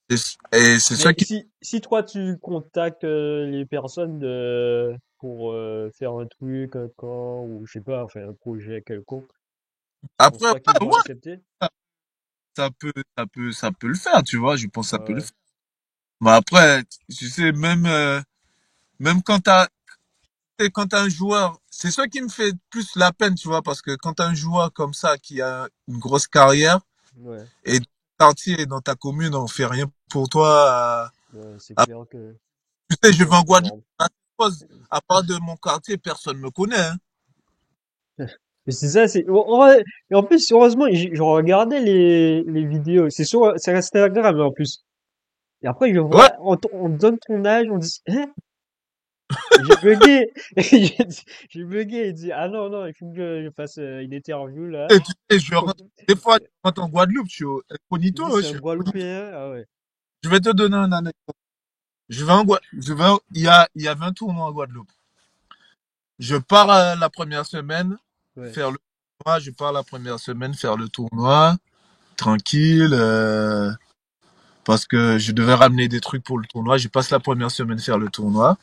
Et, et c'est ça Mais qui. si toi, tu contactes les personnes pour faire un truc, un camp, ou je sais pas, enfin un projet quelconque, tu penses Après, pas qu'ils ouais, vont ouais, accepter? ça peut le faire, tu vois. Je pense que ça peut le Ouais, faire. Mais après, tu sais, même quand t'as un joueur, c'est ça qui me fait plus la peine, tu vois, parce que quand t'as un joueur comme ça qui a une grosse carrière ouais, et dans ton quartier et dans ta commune, on fait rien pour toi. ouais, c'est Ah, clair que tu sais, je ouais, vais en c'est Guadeloupe, énorme. à part de mon quartier, personne me connaît, hein. Mais c'est ça, en vrai, et en plus, heureusement, je regardais les vidéos. C'est Instagram en plus. Et après, je Ouais, vois, on donne ton âge, on dit, hein? J'ai bugué. J'ai bugué. Il dit, ah non, non, il faut que je fasse une interview là. Et tu sais, des fois, je rentre en Guadeloupe, je suis Il dit, incognito, c'est un Guadeloupéen. Ah ouais. Je vais te donner un anecdote. Il y avait un tournoi en Guadeloupe. Je pars la première semaine Ouais. faire le tournoi. Je pars la première semaine faire le tournoi, tranquille, parce que je devais ramener des trucs pour le tournoi. Je passe la première semaine faire le tournoi.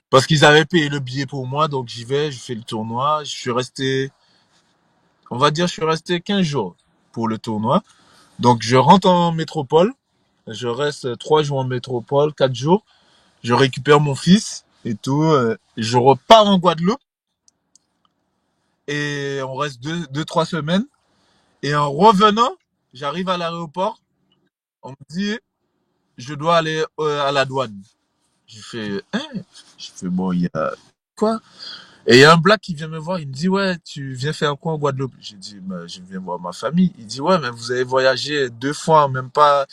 Parce qu'ils avaient payé le billet pour moi, donc j'y vais, je fais le tournoi. Je suis resté, on va dire, je suis resté 15 jours pour le tournoi. Donc je rentre en métropole. Je reste 3 jours en métropole, 4 jours. Je récupère mon fils et tout. Je repars en Guadeloupe et on reste deux, 3 semaines. Et en revenant, j'arrive à l'aéroport. On me dit, je dois aller à la douane. Je fais, hein? Je fais, bon, il y a quoi? Et il y a un black qui vient me voir. Il me dit, ouais, tu viens faire quoi en Guadeloupe? J'ai dit, bah, je viens voir ma famille. Il dit, ouais, mais vous avez voyagé 2 fois en même pas.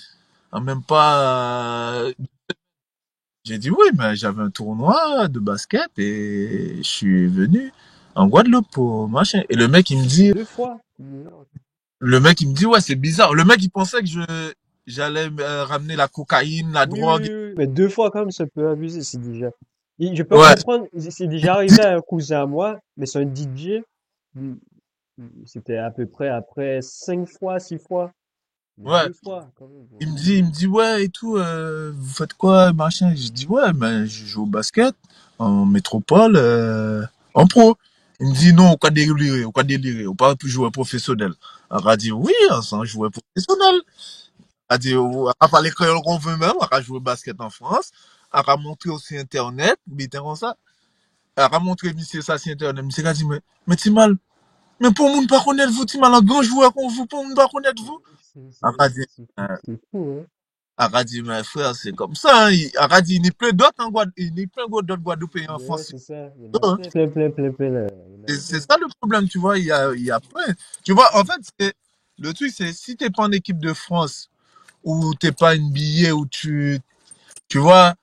J'ai dit, oui, mais j'avais un tournoi de basket et je suis venu en Guadeloupe pour machin. Et Deux fois. Non. le mec, il me dit, ouais, c'est bizarre. Le mec, il pensait que j'allais ramener la cocaïne, la Oui, oui, drogue. oui, oui. Mais deux fois, quand même, ça peut abuser, c'est déjà. Je peux Ouais, comprendre, c'est il déjà me arrivé dit, à un cousin à moi, mais c'est un DJ. Mm, C'était à peu près après 5 fois, 6 fois. Mais ouais. deux fois, quand même. Bon. Il me dit, ouais, et tout, vous faites quoi, machin? Je dis, ouais, ben, je joue au basket en métropole, en pro. Il me dit, non, on va délirer, on peut plus jouer professionnel. On va dire, oui, on s'en jouer professionnel. On va dire, on va aller quand on veut même, on va jouer au basket en France. On va montrer aussi Internet, mais comme ça. On va montrer, monsieur, ça, sur Internet. Monsieur, a dit, mais t'es mal. Mais pour moun pas connaître vous, t'es mal, un grand joueur qu'on vous, pour moun pas connaître vous. On va dire, C'est fou, hein. Aradi, mes frères, c'est comme ça. Hein. Aradi, il y a plein d'autres en Guadeloupe, il y a plein d'autres Guadeloupéens en Ouais, France. c'est ça. Il y en a Hein. plein, plein, plein, plein, plein, là. Il y en a C'est plein. ça le problème, tu vois. Il y a plein. Tu vois, en fait, le truc, c'est si t'es pas en équipe de France ou t'es pas NBA ou tu vois,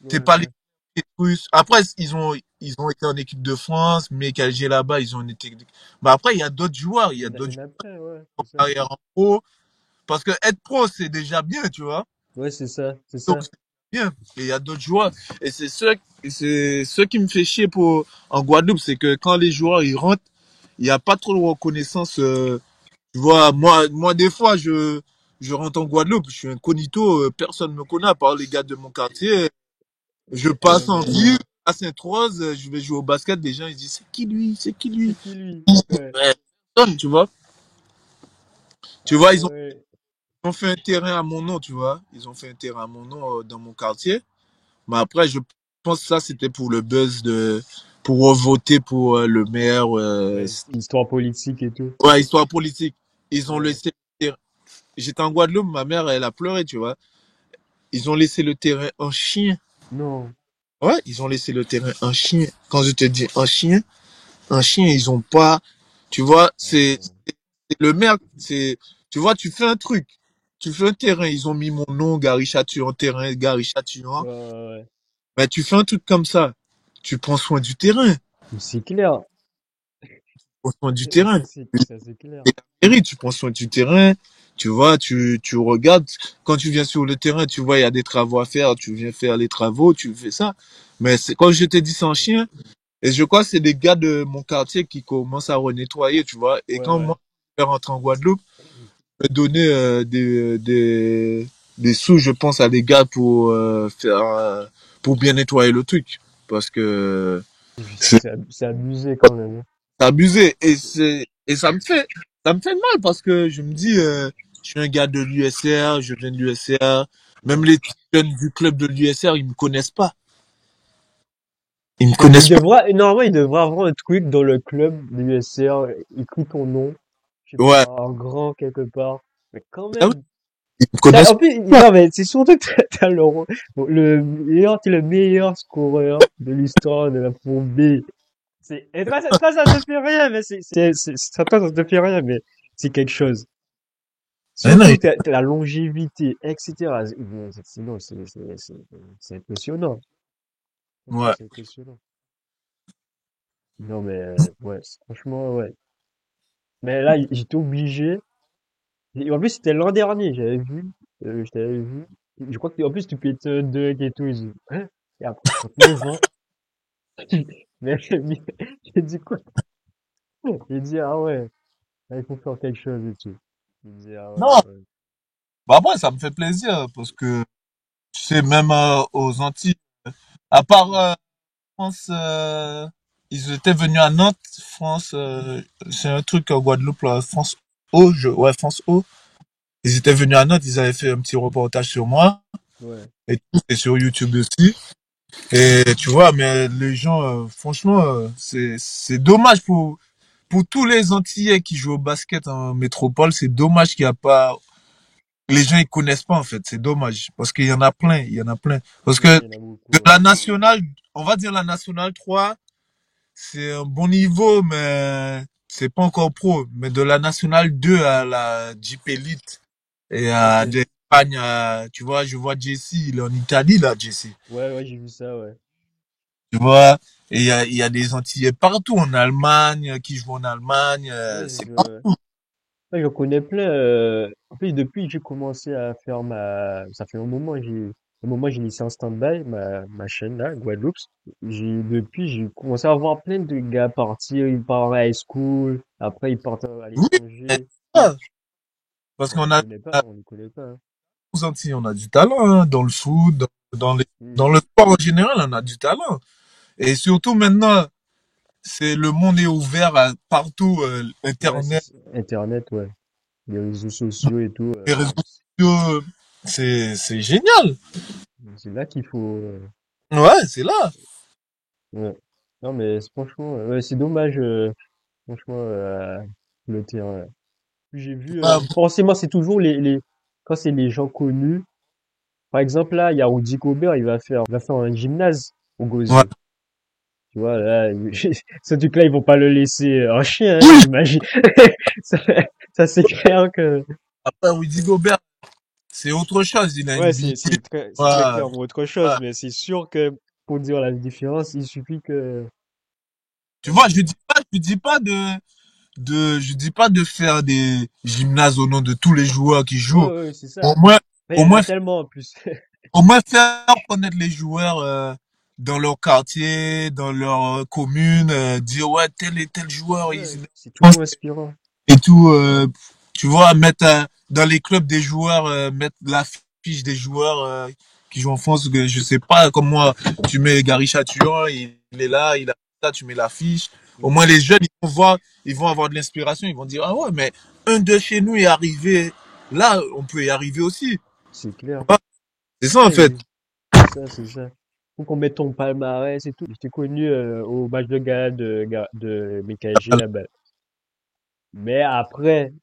t'es Ouais, pas ouais. l'équipe russe. Après, ils ont été en équipe de France, mais KG là-bas, ils ont été. Mais après, il y a d'autres joueurs, il y a Il d'autres y en a joueurs plein, ouais, en c'est ça. carrière en pro. Parce que être pro, c'est déjà bien, tu vois. Ouais, c'est ça, c'est Donc, ça. c'est bien. Et il y a d'autres joueurs. Et c'est ce qui me fait chier en Guadeloupe, c'est que quand les joueurs, ils rentrent, il n'y a pas trop de reconnaissance. Tu vois, moi, des fois, je rentre en Guadeloupe, je suis incognito, personne ne me connaît à part les gars de mon quartier. Je passe Ouais, en ouais. ville, à Sainte-Rose, je vais jouer au basket, les gens, ils disent, c'est qui lui? C'est qui C'est lui? qui lui? Ouais. Ouais, personne, tu vois. Tu Ah vois, ouais. ils ont fait un terrain à mon nom, tu vois. Ils ont fait un terrain à mon nom dans mon quartier. Mais après, je pense que ça, c'était pour le buzz pour voter pour le maire. Ouais, histoire politique et tout. Ouais, histoire politique. Ils ont Ouais. laissé. J'étais en Guadeloupe, ma mère, elle a pleuré, tu vois. Ils ont laissé le terrain en chien. Non. Ouais, ils ont laissé le terrain en chien. Quand je te dis un chien, ils ont pas. Tu vois, Ah non. c'est le maire. Tu vois, tu fais un truc. Tu fais un terrain. Ils ont mis mon nom, Gary Chatuan, terrain, Gary Chatuan. Ouais, ouais, ouais. Mais tu fais un truc comme ça. Tu prends soin du terrain. Mais c'est clair. Prends soin du terrain. Ça, c'est clair. Et la mairie, tu prends soin du terrain, tu vois, tu regardes. Quand tu viens sur le terrain, tu vois, il y a des travaux à faire, tu viens faire les travaux, tu fais ça. Mais comme je t'ai dit, sans chien, et je crois que c'est des gars de mon quartier qui commencent à renettoyer, tu vois. Et Ouais, quand ouais. moi, je vais rentrer en Guadeloupe, je vais donner des sous, je pense, à des gars pour bien nettoyer le truc. Parce que c'est C'est abusé quand même, hein. abusé. Et ça me fait mal parce que je me dis, je suis un gars de l'USR, je viens de l'USR. Même Ouais. les jeunes du club de l'USR, ils me connaissent pas. Ils me Mais connaissent pas. normalement, il devrait avoir un truc dans le club de l'USR, écrit ton nom, je sais pas, Ouais. en grand quelque part. Mais quand Ah oui, même, ils me connaissent En plus, non, mais c'est surtout que t'as le meilleur, t'es le meilleur scoreur de l'histoire de la Poule B. Et toi, ça te fait rien, mais toi, ça te fait rien, mais c'est quelque chose. pas. Ah non, Surtout que t'as la longévité, etc. Sinon, c'est impressionnant. Franchement, Ouais. c'est impressionnant. Non, mais ouais, franchement, ouais. Mais là, j'étais obligé. Et en plus, c'était l'an dernier, j'avais vu. Je t'avais vu. Je crois que en plus, tu pétais un dunk et tout. J'ai dit, hein? Et après 39 ans. Mais j'ai dit quoi? J'ai dit, ah ouais, là, il faut faire quelque chose et tout. Il me dit, ah ouais, Non, ouais. bah moi ça me fait plaisir parce que tu sais même aux Antilles, à part France, ils étaient venus à Nantes, France, c'est un truc en Guadeloupe là, France O, ouais France O. Ils étaient venus à Nantes, ils avaient fait un petit reportage sur moi Ouais, et tout, et sur YouTube aussi. Et tu vois, mais les gens, franchement, c'est dommage pour tous les Antillais qui jouent au basket en métropole. C'est dommage qu'il n'y a pas les gens ils connaissent pas en fait. C'est dommage parce qu'il y en a plein, il y en a plein. Parce ouais, que il y en a beaucoup, de ouais. la nationale, on va dire la nationale 3, c'est un bon niveau, mais c'est pas encore pro. Mais de la nationale 2 à la Jeep Elite et Ok. à l'Espagne, tu vois, je vois Jesse, il est en Italie là, Jesse. Ouais, ouais, j'ai vu ça, ouais. Tu vois, et il y a des Antillais partout en Allemagne qui jouent en Allemagne. Ouais, c'est C'est ça, pas. ouais. Ouais, j'en connais plein. En plus, depuis que j'ai commencé à faire ça fait un moment, j'ai laissé en stand-by ma chaîne là, Guadeloupe. Depuis, j'ai commencé à voir plein de gars partir. Ils partent à high school. Après, ils partent à Oui, c'est l'étranger. ça. Parce Mais on qu'on les a connaît pas, on les connaît pas, hein. aux Antilles, on a du talent hein, dans le foot, Hmm. dans le sport en général, on a du talent. Et surtout maintenant, c'est le monde est ouvert à partout, Ouais, Internet, Internet, ouais. Les réseaux sociaux et tout. les réseaux sociaux, c'est génial. C'est là qu'il faut. Ouais, c'est là. Ouais. Non, mais franchement, ouais, c'est dommage, franchement, le terrain. J'ai vu, Ouais, forcément, c'est toujours quand c'est les gens connus. Par exemple, là, il y a Rudy Gobert, il va faire un gymnase au ouais. Gosier. Tu vois, là, ce truc-là, ils vont pas le laisser en chien, hein, Oui. j'imagine. Ça, ça c'est clair que, Après, Rudy Gobert, c'est autre chose. Il a une ouais, vie. c'est très Ouais, clairement autre chose, ouais. mais c'est sûr que pour dire la différence, il suffit que, Tu vois, je dis pas de faire des gymnases au nom de tous les joueurs qui ouais, jouent. ouais, c'est ça. Au moins, Mais il au y en a moins, tellement en plus. au moins faire connaître les joueurs dans leur quartier, dans leur commune, dire ouais tel et tel joueur, Ouais, c'est toujours inspirant. et tout, tu vois, mettre dans les clubs des joueurs, mettre la fiche des joueurs qui jouent en France, que je sais pas, comme moi, tu mets Gary Chatillon, il est là, il a ça, tu mets la fiche. Au moins Mhm. les jeunes, ils vont voir, ils vont avoir de l'inspiration, ils vont dire, ah ouais, mais un de chez nous est arrivé, là, on peut y arriver aussi. C'est clair. Ouais, c'est ça en Ouais, fait. c'est ça, c'est ça. Faut qu'on mette ton palmarès et tout. J'étais connu au match de gala de MKG là-bas. Mais après,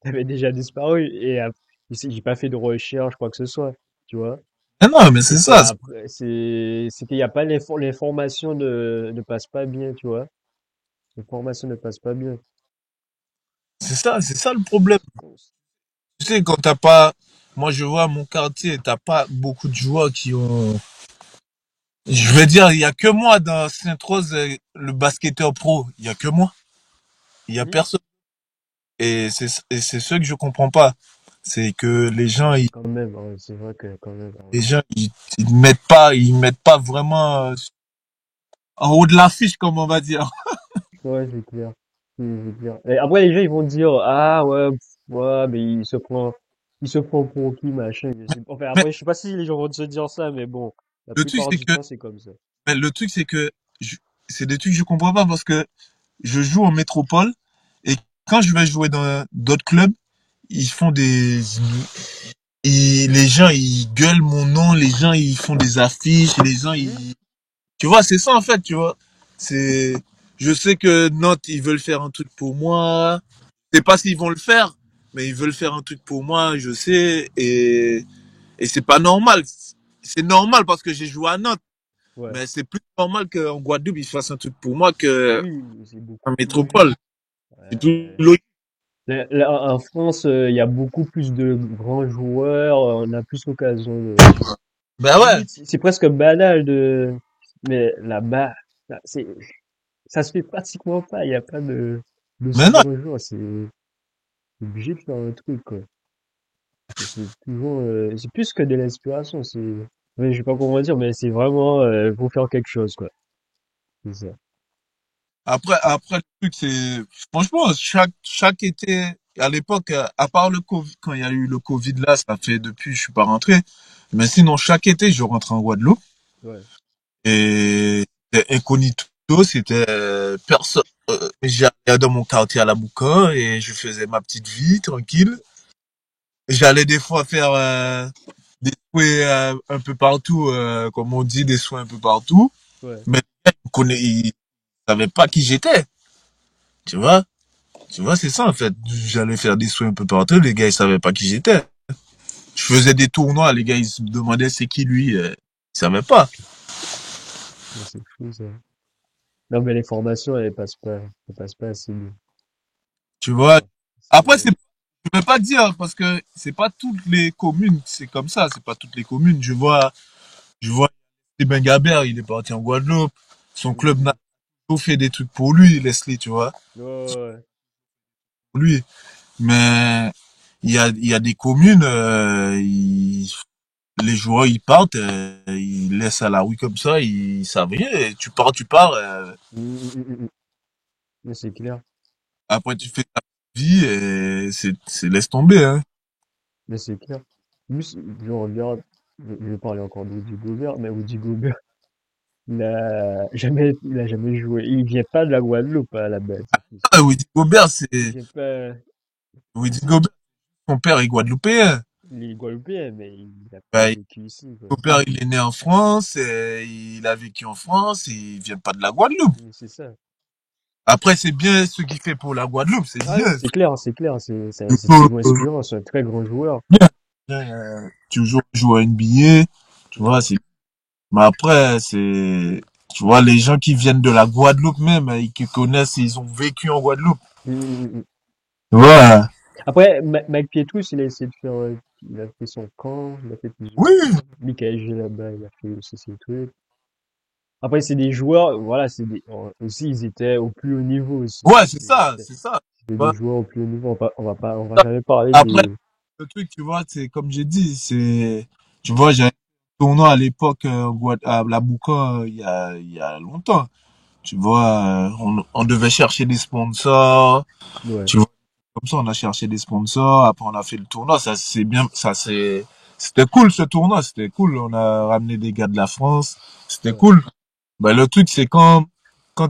t'avais déjà disparu et j'ai pas fait de recherche, quoi que ce soit. Tu vois? Ah non, mais C'est c'est que ça, après, c'est qu'il y a pas l'information ne passe pas bien, tu vois? L'information ne passe pas bien. c'est ça le problème. Tu sais, quand t'as pas, moi je vois mon quartier, t'as pas beaucoup de joueurs qui ont. Je veux dire, il y a que moi dans Sainte-Rose, le basketteur pro. Il y a que moi. Il y a Mhm. personne. Et c'est ce que je comprends pas. C'est que les gens, Quand même, hein, c'est vrai que quand même, hein. ils mettent pas vraiment en haut de l'affiche, comme on va dire. Ouais, c'est clair. C'est clair. Et après, les gens, ils vont dire, ah ouais, ouais, mais il se prend pour qui, machin. Enfin, Mais après, je sais pas si les gens vont se dire ça, mais bon, la le truc, plupart c'est du que, temps, c'est comme ça. mais le truc, c'est que, c'est des trucs que je comprends pas parce que je joue en métropole et quand je vais jouer dans d'autres clubs, ils font les gens, ils gueulent mon nom, les gens, ils font des affiches, les gens, Mhm. tu vois, c'est ça en fait, tu vois. C'est, je sais que Nantes, ils veulent faire un truc pour moi. Je sais pas s'ils vont le faire, mais ils veulent faire un truc pour moi, je sais, et c'est pas normal. C'est normal parce que j'ai joué à Nantes, Ouais. mais c'est plus normal qu'en Guadeloupe, ils fassent un truc pour moi que Oui, c'est en beaucoup plus logique. métropole. C'est plus Ouais. logique. Là, en France, il y a beaucoup plus de grands joueurs, on a plus l'occasion Ben ouais. limite, c'est presque banal Mais là-bas, ça se fait pratiquement pas. Il n'y a pas de Mais non, super joueur. C'est obligé de faire un truc, quoi. C'est toujours, c'est plus que de l'inspiration. Je sais pas comment dire, mais c'est vraiment, pour faire quelque chose, quoi. C'est ça. après, le truc, c'est, franchement, chaque été, à l'époque, à part le Covid, quand il y a eu le Covid là, ça fait depuis, je suis pas rentré. Mais sinon, chaque été, je rentre en Guadeloupe. Ouais, Et c'était incognito, c'était personne. J'allais dans mon quartier à la Boucan et je faisais ma petite vie tranquille. J'allais des fois faire des soins un peu partout, comme on dit, des soins un peu partout. ouais. Mais ils savaient pas qui j'étais, tu vois. Tu vois, c'est ça en fait. J'allais faire des soins un peu partout, les gars ils savaient pas qui j'étais. Je faisais des tournois, les gars ils se demandaient c'est qui lui, ils savaient pas. Ouais, c'est fou, ça. Non, mais les formations, elles passent pas assez bien. Tu vois. Après C'est- je peux pas dire parce que c'est pas toutes les communes, c'est comme ça, c'est pas toutes les communes. Je vois Steven Gabert, il est parti en Guadeloupe. Son Mm, club mm, n'a pas fait des trucs pour lui, Leslie, tu vois, mm. Ouais, pour lui. Mais il y a des communes, les joueurs ils partent, ils laissent à la rue comme ça, ils savent rien. Et tu pars. ouais. Mais c'est clair. Après tu fais ta vie et c'est laisse tomber, hein. Mais c'est clair. Plus, je regarde, je vais parler encore de Rudy Gobert, mais Rudy Gobert, il a jamais joué. Il vient pas de la Guadeloupe, à la base. Ah, Woody Gobert, Il c'est vient pas, Woody Gobert, son père est guadeloupéen. il est guadeloupéen, mais il a pas Ben, vécu ici, quoi. son père, il est né en France, il a vécu en France, il vient pas de la Guadeloupe. Mais c'est ça. Après, c'est bien ce qu'il fait pour la Guadeloupe, c'est Ah bien. oui, c'est clair, c'est clair. C'est très Euh, bon inspirant, c'est un très grand joueur. bien. Tu joues à NBA, tu vois, Ouais. c'est, mais après, tu vois, les gens qui viennent de la Guadeloupe même, et qui connaissent, ils ont vécu en Guadeloupe. Mm. Tu vois, Après, Mike Pietrus, il a essayé de faire, il a fait son camp, il a fait plusieurs oui, camps. Michael G là-bas, il a fait aussi ses trucs. Après, c'est des joueurs, voilà, aussi, ils étaient au plus haut niveau aussi. ouais, c'est ça, c'est ça. C'était Tu des vois. joueurs au plus haut niveau. On va jamais parler Après, des, le truc, tu vois, c'est comme j'ai dit, tu vois, j'ai un tournoi à l'époque à la Boucan il y a longtemps. Tu vois, on devait chercher des sponsors. ouais, Tu vois, comme ça, on a cherché des sponsors. Après, on a fait le tournoi. C'était cool ce tournoi. C'était cool. On a ramené des gars de la France. C'était ouais, cool. Ben, le truc, c'est quand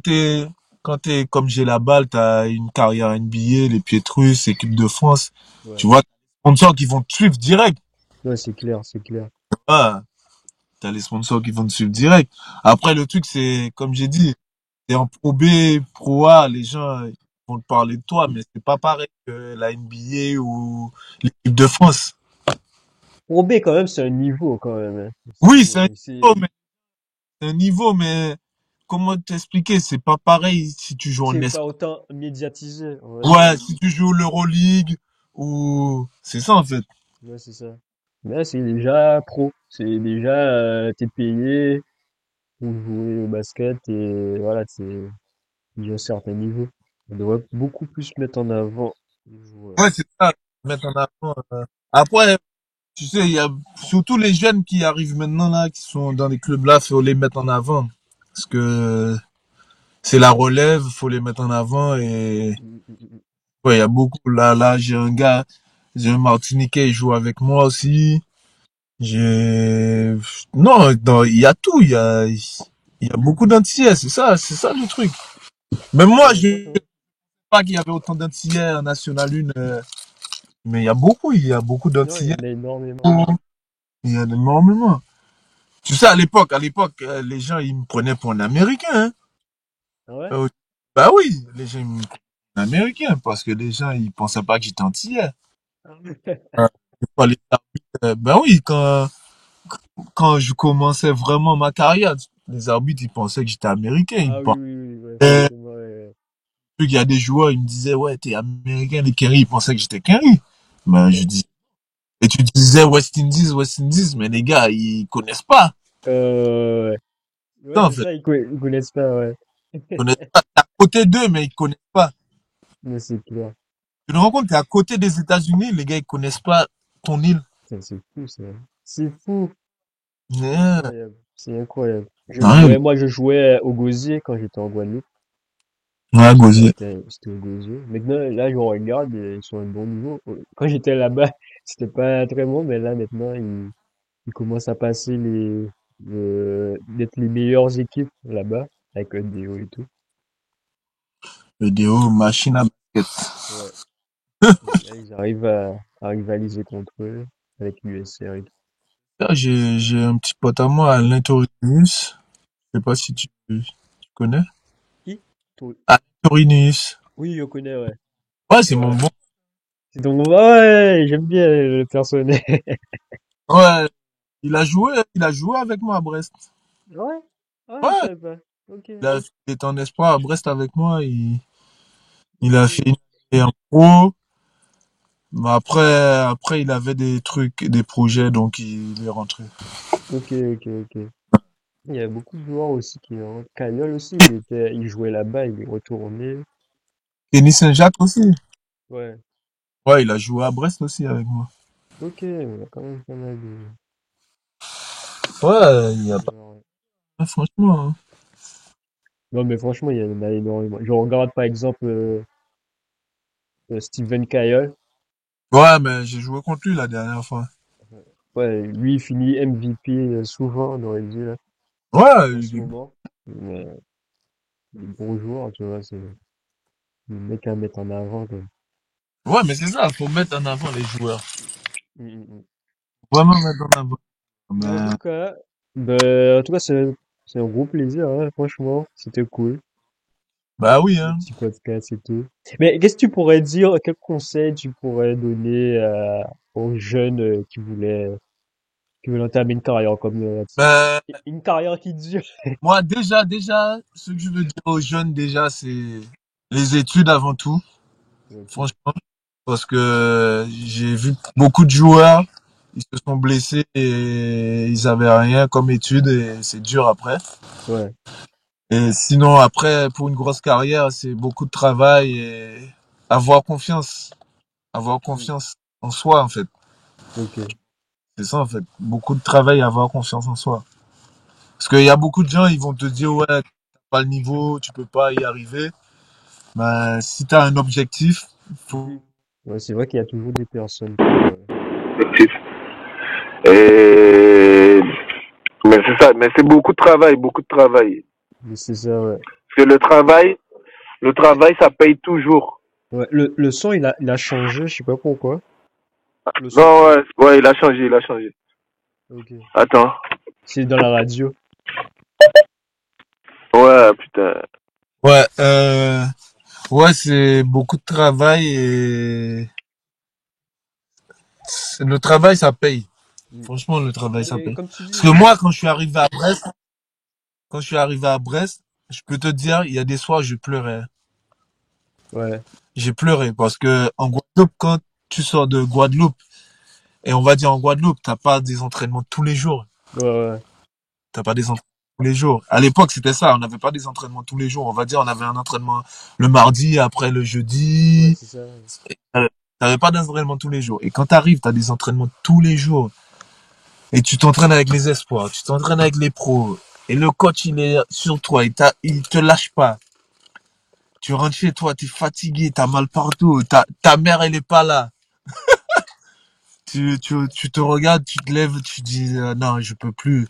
t'es, quand t'es comme j'ai la balle, t'as une carrière NBA, les Pietrus, équipe de France. ouais. Tu vois, t'as des sponsors qui vont te suivre direct. Ouais, c'est clair, c'est clair. Ah, t'as les sponsors qui vont te suivre direct. Après, le truc, c'est, comme j'ai dit, t'es en Pro B, Pro A, les gens vont te parler de toi, mais c'est pas pareil que la NBA ou l'équipe de France. Pro B, quand même, c'est un niveau, quand même, hein. Oui, c'est un niveau, mais comment t'expliquer? C'est pas pareil si tu joues en C'est pas Espagne. autant médiatisé, on va dire. Ouais, si tu joues l'Euroleague ou, c'est ça, en fait. Ouais, c'est ça. Là, c'est déjà pro. C'est déjà, t'es payé pour jouer au basket et voilà, il y a un certain niveau. On devrait beaucoup plus mettre en avant les joueurs. Ouais, c'est ça. Mettre en avant. Après, tu sais, il y a surtout les jeunes qui arrivent maintenant là, qui sont dans les clubs là, faut les mettre en avant. Parce que c'est la relève, faut les mettre en avant et Mm, mm, mm. ouais, il y a beaucoup. Là, j'ai un Martiniquais, il joue avec moi aussi. J'ai, non, il y a tout, il y a beaucoup d'Antillais, c'est ça le truc. Même moi, je ne sais Ouais. pas qu'il y avait autant d'Antillais en National 1, mais il y a beaucoup Non, il y d'Antillais. en a énormément. Il y en a énormément. Tu sais, à l'époque, les gens, ils me prenaient pour un Américain, hein. Ah ouais? Euh, Bah oui, les gens, ils me prenaient pour un Américain, parce que les gens, ils pensaient pas que j'étais Antillais. Ah ouais. Pas les arbitres, ben oui, quand je commençais vraiment ma carrière, les arbitres, ils pensaient que j'étais américain. Ah oui, oui, oui, ouais, Euh, forcément, ouais. il y a des joueurs, ils me disaient, ouais, t'es américain, les Kerry, ils pensaient que j'étais Kerry. Ben, je dis, et tu disais West Indies, mais les gars, ils connaissent pas. Ouais. Ouais, Ça, en c'est fait. ça, ils connaissent pas, ouais. Ils connaissent pas. T'es à côté d'eux, mais ils connaissent pas. Mais c'est clair. Tu te rends compte, t'es à côté des États-Unis, les gars, ils connaissent pas ton île. Putain, c'est fou, ça. C'est fou. Ouais, Incroyable. C'est incroyable. ouais, Moi, je jouais au gosier quand j'étais en Guadeloupe. ouais, Ouais, gosier. c'était au gosier. Maintenant, là, je regarde, ils sont à un bon niveau. Quand j'étais là-bas, c'était pas très bon, mais là, maintenant, ils commencent à passer d'être les meilleures équipes là-bas, avec EDO et tout. Vidéo, machine à basket. Ouais. Là, ils arrivent à rivaliser contre eux, avec l'USR et tout. Là, j'ai un petit pote à moi, Alain Torinus. Je sais pas si tu connais. Qui? Toi? Alain Torinus. Oui, je connais, ouais. Ouais, c'est mon Ouais. bon. C'est donc, ouais, j'aime bien le personnel. Ouais, il a joué avec moi à Brest. Ouais? Ah, je Ouais, savais pas. Ok. il est en espoir à Brest avec moi. Il a fait Ok. une année en pro. Mais après, il avait des trucs, des projets, donc il est rentré. Ok, ok, ok. Il y a beaucoup de joueurs aussi qui ont. Cagnol aussi, il jouait là-bas, il est retourné. Kenny Saint-Jacques aussi. Ouais. Ouais, il a joué à Brest aussi avec moi. Ok, on a quand même pas mal Ouais, il y a de pas, joueurs, ouais. franchement, hein. Non, mais franchement, il y en a énormément. Je regarde par exemple Steven Cagnol. Ouais, mais j'ai joué contre lui la dernière fois. Ouais, lui, il finit MVP souvent dans les yeux, là, Ouais, en ce moment. Mais, il est bon joueur, tu vois, c'est le mec à mettre en avant, quoi. ouais, mais c'est ça, faut mettre en avant les joueurs. Mm, mm, mm. Vraiment mettre en avant. Mais en Mais, tout cas, c'est un gros plaisir, hein, franchement. C'était cool. bah oui, Le hein. petit podcast et tout. Mais qu'est-ce que tu pourrais dire, quel conseil tu pourrais donner aux jeunes qui veulent entamer une carrière comme Ben, une carrière qui dure? moi, déjà, ce que je veux dire aux jeunes, déjà, c'est les études avant tout. Ok. Franchement. Parce que j'ai vu beaucoup de joueurs, ils se sont blessés et ils avaient rien comme études et c'est dur après. Ouais. Et sinon, après, pour une grosse carrière, c'est beaucoup de travail et avoir confiance. Avoir Mm. confiance en soi, en fait. Ok. C'est ça, en fait. Beaucoup de travail et avoir confiance en soi. Parce qu'il y a beaucoup de gens, ils vont te dire, ouais, t'as pas le niveau, tu peux pas y arriver. Ben, si t'as un objectif, faut, Mhm. Ouais, c'est vrai qu'il y a toujours des personnes pour. Et mais c'est ça, mais c'est beaucoup de travail, beaucoup de travail. Mais c'est ça, ouais. Parce que le travail, ça paye toujours. Ouais, le son, il a changé, je sais pas pourquoi. Le son. Non, ouais, ouais, il a changé, il a changé. Ok. Attends. C'est dans la radio. Ouais, putain. ouais, ouais, c'est beaucoup de travail et le travail, ça paye. Mm. Franchement, le travail, ça Et paye. comme tu Parce dis, que moi, quand je suis arrivé à Brest, je peux te dire, il y a des soirs, je pleurais. ouais, J'ai pleuré parce que en Guadeloupe, quand tu sors de Guadeloupe, et on va dire en Guadeloupe, t'as pas des entraînements tous les jours. ouais, ouais, T'as pas des entraînements tous les jours. À l'époque, c'était ça. On n'avait pas des entraînements tous les jours. On va dire, on avait un entraînement le mardi, après le ouais, jeudi. c'est ça. Euh, T'avais pas d'entraînement tous les jours. Et quand t'arrives, t'as des entraînements tous les jours. Et tu t'entraînes avec les espoirs, tu t'entraînes avec les pros. Et le coach, il est sur toi. Il te lâche pas. Tu rentres chez toi, t'es fatigué, t'as mal partout. Ta mère, elle est pas là. Tu te regardes, tu te lèves, tu dis, non, je peux plus.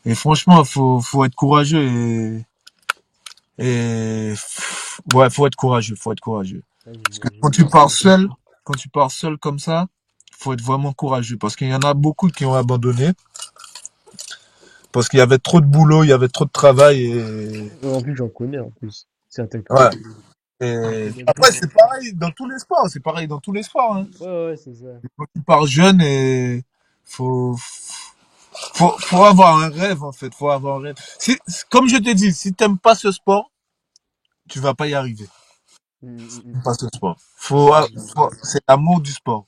Et franchement, faut être courageux ouais, faut être courageux, faut être courageux. Ouais, Parce que j'imagine bien. quand tu pars seul comme ça, faut être vraiment courageux. Parce qu'il y en a beaucoup qui ont abandonné. Parce qu'il y avait trop de boulot, il y avait trop de travail et, Ouais, en plus, j'en connais, en plus. Certains qui ouais. j'en Et connais après, beaucoup. c'est pareil dans tous les sports. C'est pareil dans tous les sports, hein. Ouais, ouais, c'est ça. Quand tu pars jeune et faut, faut avoir un rêve, en fait. Faut avoir un rêve. Comme je t'ai dit, si t'aimes pas ce sport, tu vas pas y arriver. Mm, mm, mm. T'aimes pas ce sport. Ouais, j'imagine. C'est l'amour du sport.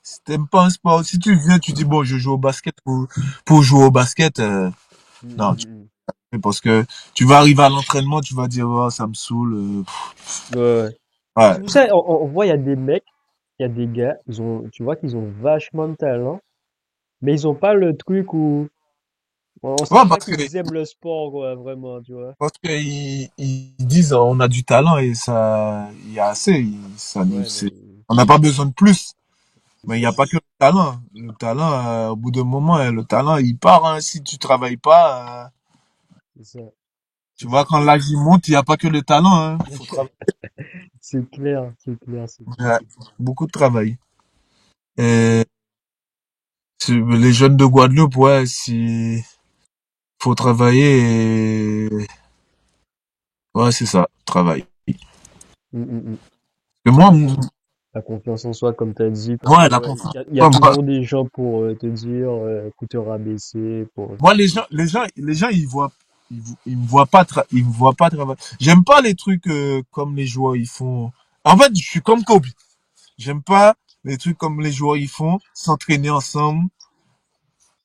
Si t'aimes pas un sport, si tu viens, tu dis bon, je joue au basket pour jouer au basket, Mm, non, mm, mm. parce que tu vas arriver à l'entraînement, tu vas dire, oh, ça me saoule. Ouais, ouais. C'est Ouais. pour ça, on voit, il y a des mecs, il y a des gars, tu vois qu'ils ont vachement de talent, mais ils ont pas le truc où on Ouais, sent pas qu'ils aiment le sport, quoi, vraiment, tu vois. parce que ils disent, on a du talent et ça, il y a assez. Ouais, mais On n'a pas besoin de plus. c'est Mais il ça, n'y a pas que le talent. Le talent, au bout d'un moment, le talent, il part. Hein. Si tu travailles pas, c'est ça, tu c'est vois, ça. quand l'âge il monte, il n'y a pas que le talent. Hein. Faut travailler. C'est clair, c'est clair, c'est clair. Ouais, beaucoup de travail. Et les jeunes de Guadeloupe, ouais, si faut travailler. Ouais, c'est ça, travail. Mm, mm, mm. Et moi, La confiance en soi, comme tu as dit, parce que moi, la ouais, confiance. il y a Moi, toujours des gens pour te dire, pour te rabaisser, pour... moi, les gens, ils me voient pas, ils me voient pas travailler. J'aime pas les trucs comme les joueurs ils font. En fait, je suis comme Kobe. J'aime pas les trucs comme les joueurs ils font, s'entraîner ensemble,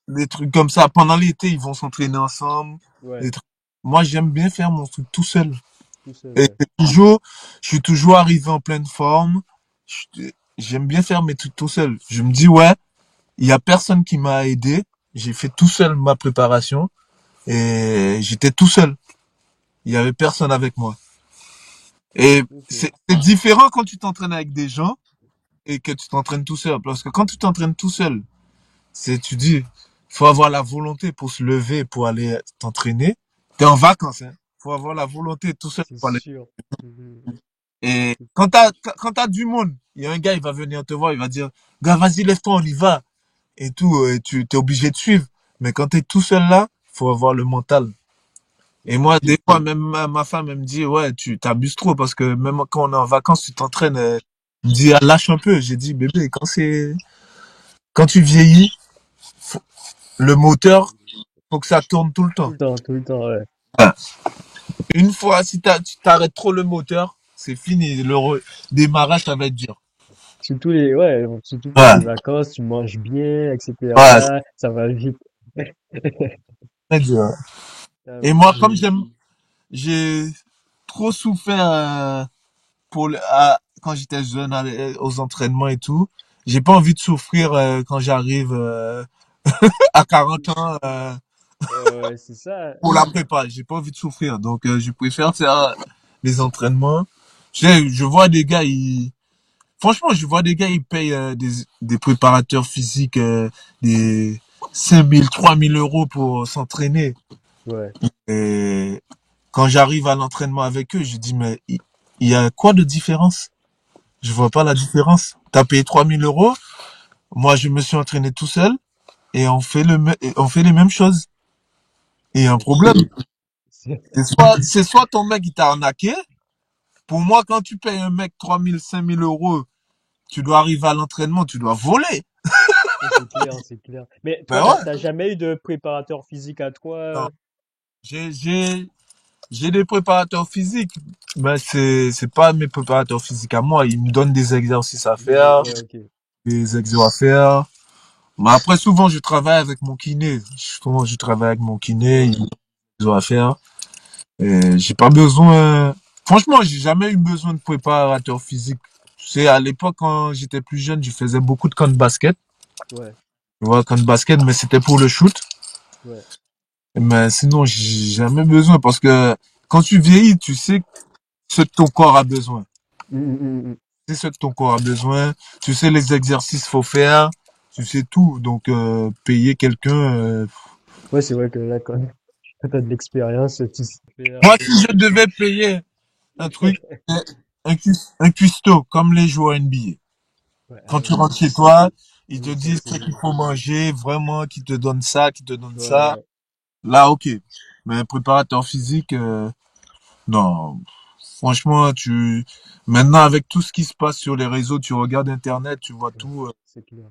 des trucs comme ça. Pendant l'été, ils vont s'entraîner ensemble. Ouais, Des trucs. Moi, j'aime bien faire mon truc tout seul. tout seul, Et ouais. je suis toujours arrivé en pleine forme. J'aime bien faire mes trucs tout seul. Je me dis, ouais, il y a personne qui m'a aidé. J'ai fait tout seul ma préparation et j'étais tout seul. Il y avait personne avec moi. Et Ok. c'est différent quand tu t'entraînes avec des gens et que tu t'entraînes tout seul. Parce que quand tu t'entraînes tout seul, tu dis, faut avoir la volonté pour se lever, pour aller t'entraîner. T'es en vacances, hein. Faut avoir la volonté tout seul C'est pour aller. sûr. Mhm. Et C'est quand t'as du monde, il y a un gars, il va venir te voir, il va dire, gars, vas-y, lève-toi, on y va. Et tout, et tu t'es obligé de suivre. Mais quand t'es tout seul là, faut avoir le mental. Et mhm. moi, des fois, même ma femme, elle me dit, ouais, tu t'abuses trop parce que même quand on est en vacances, tu t'entraînes. Elle me dit, ah, lâche un peu. J'ai dit, bébé, quand tu vieillis, le moteur, faut que ça tourne tout le temps. Tout le temps, ouais. Ouais. Une fois, si tu t'arrêtes trop le moteur, c'est fini. Démarrage, ça va être dur. Surtout pour Ouais, les vacances, tu manges bien, ouais, etc. Ça va vite. c'est très dur. Ah Et ouais, moi, comme j'ai trop souffert quand j'étais jeune aux entraînements et tout, j'ai pas envie de souffrir quand j'arrive à 40 ans c'est ça. pour la prépa. J'ai pas envie de souffrir, donc je préfère faire les entraînements. Je vois des gars, franchement, je vois des gars, ils payent des préparateurs physiques des 5 000, 3 000 € pour s'entraîner. Ouais. Et quand j'arrive à l'entraînement avec eux, je dis, mais il y a quoi de différence? Je vois pas la différence. T'as payé 3 000 €. Moi, je me suis entraîné tout seul et on fait les mêmes choses. Et un C'est problème. c'est- C'est soit ton mec, il t'a arnaqué. Pour moi, quand tu payes un mec 3 000, 5 000 €, tu dois arriver à l'entraînement, tu dois voler. c'est clair, c'est clair. Mais toi, Ben ouais. t'as jamais eu de préparateur physique à toi? Non. J'ai, j'ai, j'ai des préparateurs physiques. Mais c'est pas mes préparateurs physiques à moi. Ils me donnent des exercices à faire, Ouais, ok. des exos à faire. Mais après, souvent, je travaille avec mon kiné. Souvent, je travaille avec mon kiné. Ouais, Ils ont à faire. Et j'ai pas besoin. Franchement, j'ai jamais eu besoin de préparateur physique. Tu sais, à l'époque, quand j'étais plus jeune, je faisais beaucoup de camp de basket. ouais, Tu vois, camp de basket, mais c'était pour le shoot. ouais. Mais sinon, j'ai jamais besoin parce que quand tu vieillis, tu sais ce que ton corps a besoin. Mm. Tu sais ce que ton corps a besoin. Tu sais les exercices qu'il faut faire. Tu sais tout. Donc, payer quelqu'un. Ouais, c'est vrai que là, quand t'as de l'expérience, tu sais faire. Moi, si je devais payer un truc, un cuistot, comme les joueurs NBA. Ouais, Quand ah tu ouais. rentres chez toi, ils te Ça, disent ce qu'il c'est... faut manger, vraiment, qui te donne ça, qui te donne Ouais, ça. ouais. Là, ok. Mais un préparateur physique, non. Franchement, maintenant, avec tout ce qui se passe sur les réseaux, tu regardes Internet, tu vois Ouais, tout. c'est clair.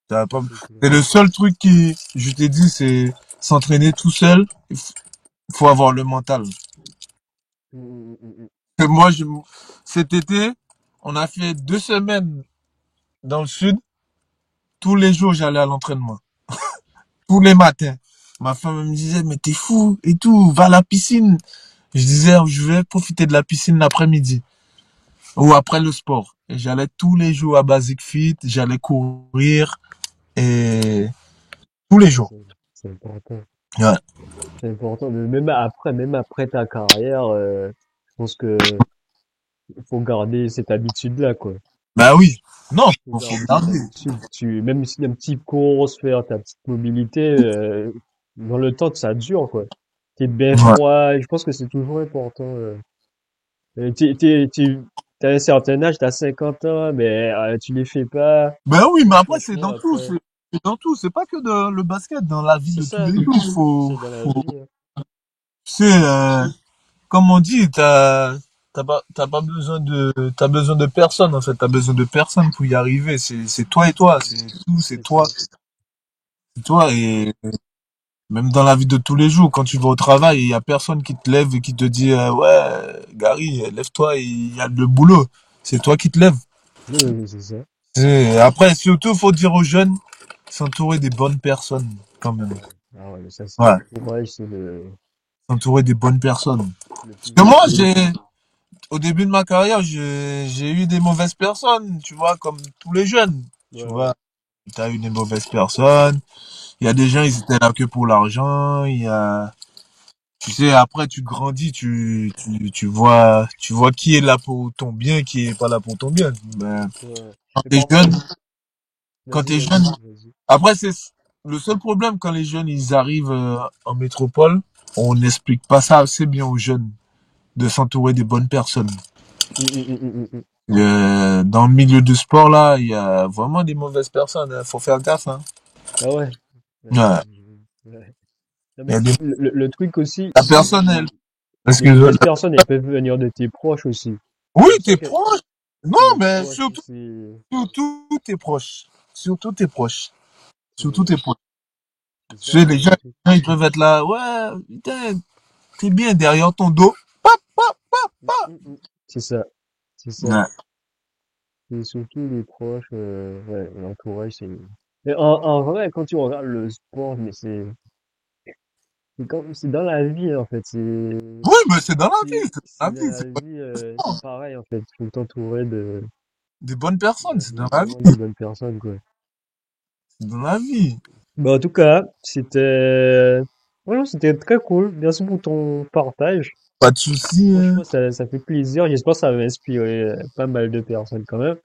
T'as pas... C'est clair. Et le seul truc je t'ai dit, c'est s'entraîner tout seul. Faut avoir le mental. Mm. Et moi, cet été, on a fait 2 semaines dans le sud. Tous les jours, j'allais à l'entraînement. Tous les matins. Ma femme elle me disait, mais t'es fou et tout, va à la piscine. Je disais, je vais profiter de la piscine l'après-midi ou après le sport. Et j'allais tous les jours à Basic Fit, j'allais courir et tous les Ouais, jours. c'est important. Ouais. C'est important. Mais même après ta carrière, je pense que faut garder cette habitude-là, quoi. Bah oui. Non, Faut faut garder cette garder. habitude. Même si un petit course, faire ta petite mobilité, dans le temps, ça dure, quoi. T'es bien Ouais. froid. Je pense que c'est toujours important. T'as un certain âge, t'as 50 ans, mais tu les fais pas. Ben oui, mais après, c'est Franchement, dans tout. après, C'est dans tout. C'est pas que dans le basket, dans la vie c'est de tous ça. les jours. C'est dans la vie, hein. Tu sais, comme on dit, t'as pas besoin t'as besoin de personne, en fait. T'as besoin de personne pour y arriver. C'est toi et toi. C'est tout, C'est ça. c'est toi. Et même dans la vie de tous les jours, quand tu vas au travail, il y a personne qui te lève et qui te dit, ouais, Gary, lève-toi, il y a le boulot. C'est toi qui te lèves. Oui, oui, oui, c'est ça. Après, surtout, faut dire aux jeunes, s'entourer des bonnes personnes, quand même. Ah ouais, mais ça, c'est Ouais, l'entourage, c'est s'entourer des bonnes personnes. le Parce plus que moi, important. au début de ma carrière, j'ai eu des mauvaises personnes, tu vois, comme tous les jeunes. Ouais, Tu ouais. vois, t'as eu des mauvaises personnes. Il y a des gens, ils étaient là que pour l'argent. Tu sais, après, tu grandis, tu vois qui est là pour ton bien, qui est pas là pour ton bien. Ben, Ouais. quand Mais t'es parfois, jeune, quand vas-y, t'es vas-y, jeune, vas-y. après, c'est le seul problème quand les jeunes, ils arrivent en métropole, on n'explique pas ça assez bien aux jeunes de s'entourer des bonnes personnes. Hum. Dans le milieu du sport, là, il y a vraiment des mauvaises personnes. Il faut faire gaffe, hein. Ah ouais. Ouais, Ouais. ouais. Non, Il y a mais des, le truc aussi, la c'est personne, elle, les excuse-moi. mauvaises personnes, elles peuvent venir de tes proches aussi. Oui, C'est pour ça t'es que proche. Non, tes mais proches, c'est, surtout tes proches. Surtout tes proches. Surtout ouais, tes proches. c'est Tu ça sais, les gens, le truc. ils peuvent être là, ouais, putain, t'es bien derrière ton dos. C'est ça, c'est ça. Ouais. Et surtout les proches, ouais, l'entourage, c'est... Mais en vrai, quand tu regardes le sport, mais c'est comme, c'est dans la vie, en fait. Oui, mais c'est dans la vie, c'est dans C'est la dans vie, la vie, c'est pareil, en fait. Faut t'entourer des bonnes personnes, c'est dans la vraiment vie, des bonnes personnes, quoi. c'est dans la vie. Bah, en tout cas, c'était très cool. Merci pour ton partage. Pas de soucis, hein. Franchement, ça fait plaisir. J'espère que ça va inspirer pas mal de personnes quand même.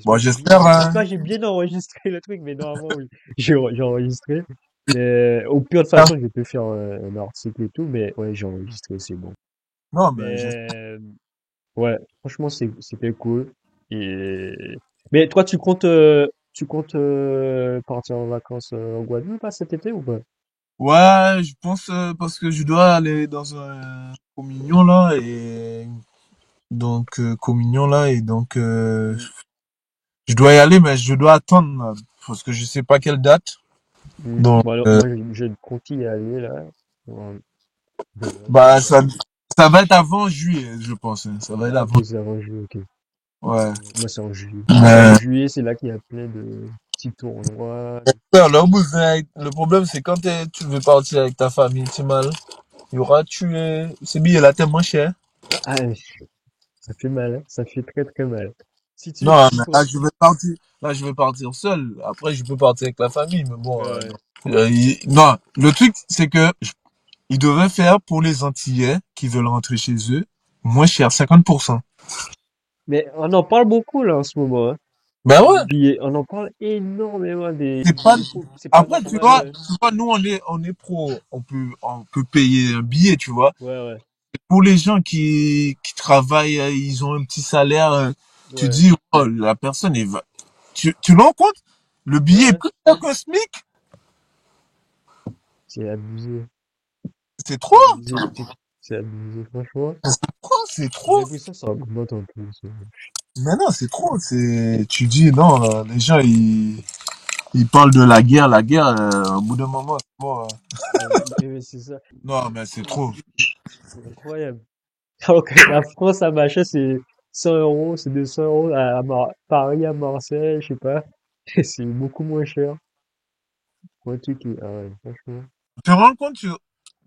Bon, j'espère, hein. J'espère que j'ai bien enregistré le truc, mais normalement, oui. J'ai enregistré. Mais au pire, de toute façon, je vais te faire un article et tout, mais ouais, j'ai enregistré, c'est bon. Non, mais j'espère. Mais ouais, franchement, c'était cool. Et mais toi, tu comptes partir en vacances en Guadeloupe pas cet été ou pas? Ouais, je pense parce que je dois aller dans un communion là et communion là et Mm. je dois y aller mais je dois attendre là, parce que je sais pas quelle date. Mm. Donc Bon, alors, moi, je compte y aller là. Ouais, bah ouais. ça va être avant juillet, je pense, hein. Ça va être Ah, ok, avant. c'est avant juillet, ok. Ouais. Moi, c'est en juillet. C'est en Mais juillet, c'est là qu'il y a plein de petits tournois. le problème c'est quand tu veux partir avec ta famille, c'est mal. Il y aura ces billets là tellement cher. Ah, ça fait mal, hein. Ça fait très très mal. Non, Si mais toi, là je vais partir seul. Après je peux partir avec la famille, mais bon. ouais. Non, le truc, c'est que ils devaient faire pour les Antillais qui veulent rentrer chez eux, moins cher, 50%. Mais on en parle beaucoup là en ce moment, hein. Ben Des ouais, billets, on en parle énormément c'est pas, c'est pas après, normal. tu vois, nous, on est pro, on peut payer un billet, tu vois. Ouais, ouais, Pour les gens qui travaillent, ils ont un petit salaire, tu ouais, dis, oh, la personne, tu le rends compte? Le ouais, billet est ouais. plus cher qu'un SMIC? C'est abusé, C'est trop, c'est abusé, c'est abusé, franchement. c'est J'ai trop. l'impression que ça augmente en plus. Mais non, c'est trop, tu dis, non, les gens, ils parlent de la guerre, au bout d'un moment, c'est bon, Mais c'est ça, non, mais c'est trop. c'est incroyable. Alors que la France à machin, c'est 100 euros, c'est 200 euros Paris à Marseille, je sais pas. C'est beaucoup moins cher. Pour un truc qui, ah ouais, franchement. Tu te rends compte,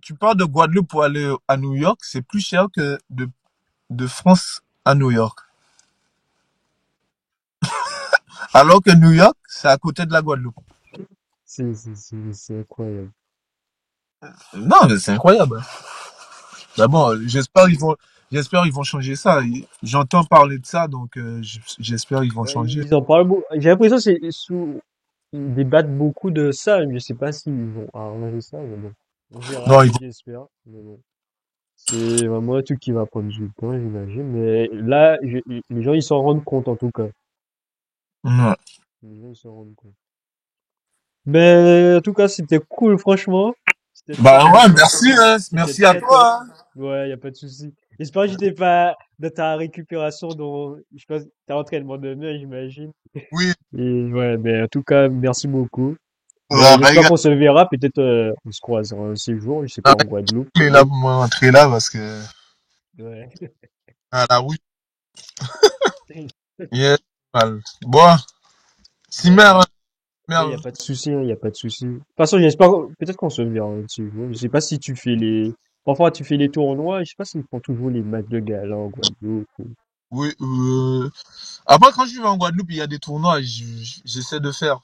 tu pars de Guadeloupe pour aller à New York, c'est plus cher que de France à New York. Alors que New York, c'est à côté de la Guadeloupe. C'est incroyable. Non, mais c'est incroyable. Bah bon, j'espère ils vont changer ça. J'entends parler de ça, donc j'espère ils vont Ouais, changer. ils en parlent beaucoup. J'ai l'impression que ils débattent beaucoup de ça, mais je sais pas s'ils vont arranger ça, mais bon. On verra, Non, ils j'espère. Mais bon. C'est vraiment un truc qui va prendre du temps, j'imagine. Mais là, les gens, ils s'en rendent compte, en tout cas. vont. Ouais. Les gens, ils s'en rendent compte. Mais, en tout cas, c'était cool, franchement. C'était très Bah top. ouais, merci, hein. C'était Merci à très top. toi, hein. Ouais, y a pas de souci. J'espère que j'étais pas dans ta récupération, dans, je pense, ta entraînement de demain, j'imagine. Oui, Et ouais, mais en tout cas, merci beaucoup. Mais bah, j'espère regarde, qu'on se verra, peut-être on se croisera un de ces jours, je sais pas, en Guadeloupe. il est là pour m'entrer là parce que Ouais. à la route, yes, mal. Bon, si Ouais, merde, ouais, y a merde. pas de souci, hein, y a pas de souci. De toute façon, j'espère, peut-être qu'on se verra un de ces jours. Je sais pas si tu fais parfois tu fais les tournois, je sais pas s'ils font toujours les matchs de gala en Guadeloupe. Oui, après quand je vais en Guadeloupe, il y a des tournois, j'essaie de faire.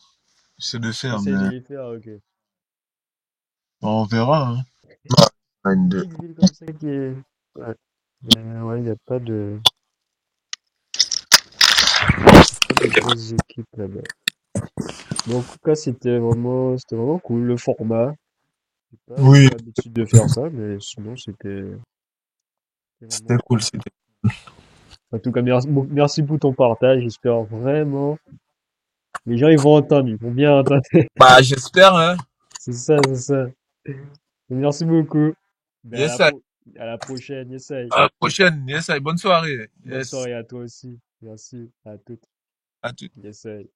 J'essaie de faire, T'essayes de mais les faire, ok. on verra, hein. Ouais, Il y a une, une deux. petite ville comme ça qui est, ouais. Ouais, y a pas de grosses équipes là-bas. Mais en tout cas, c'était vraiment cool, le format. J'ai Oui, pas l'habitude de faire ça, mais sinon, c'était vraiment c'était cool. cool, c'était. En tout cas, merci pour ton partage. J'espère vraiment, les gens, ils vont entendre, ils vont bien entendre. Bah, j'espère, hein. C'est ça, c'est ça. Merci beaucoup. Ben, Yes, I. à la prochaine. Essaye. À la prochaine. Yes, I. Bonne soirée. Bonne Yes. soirée à toi aussi. Merci. À toutes. À tout. Essaye.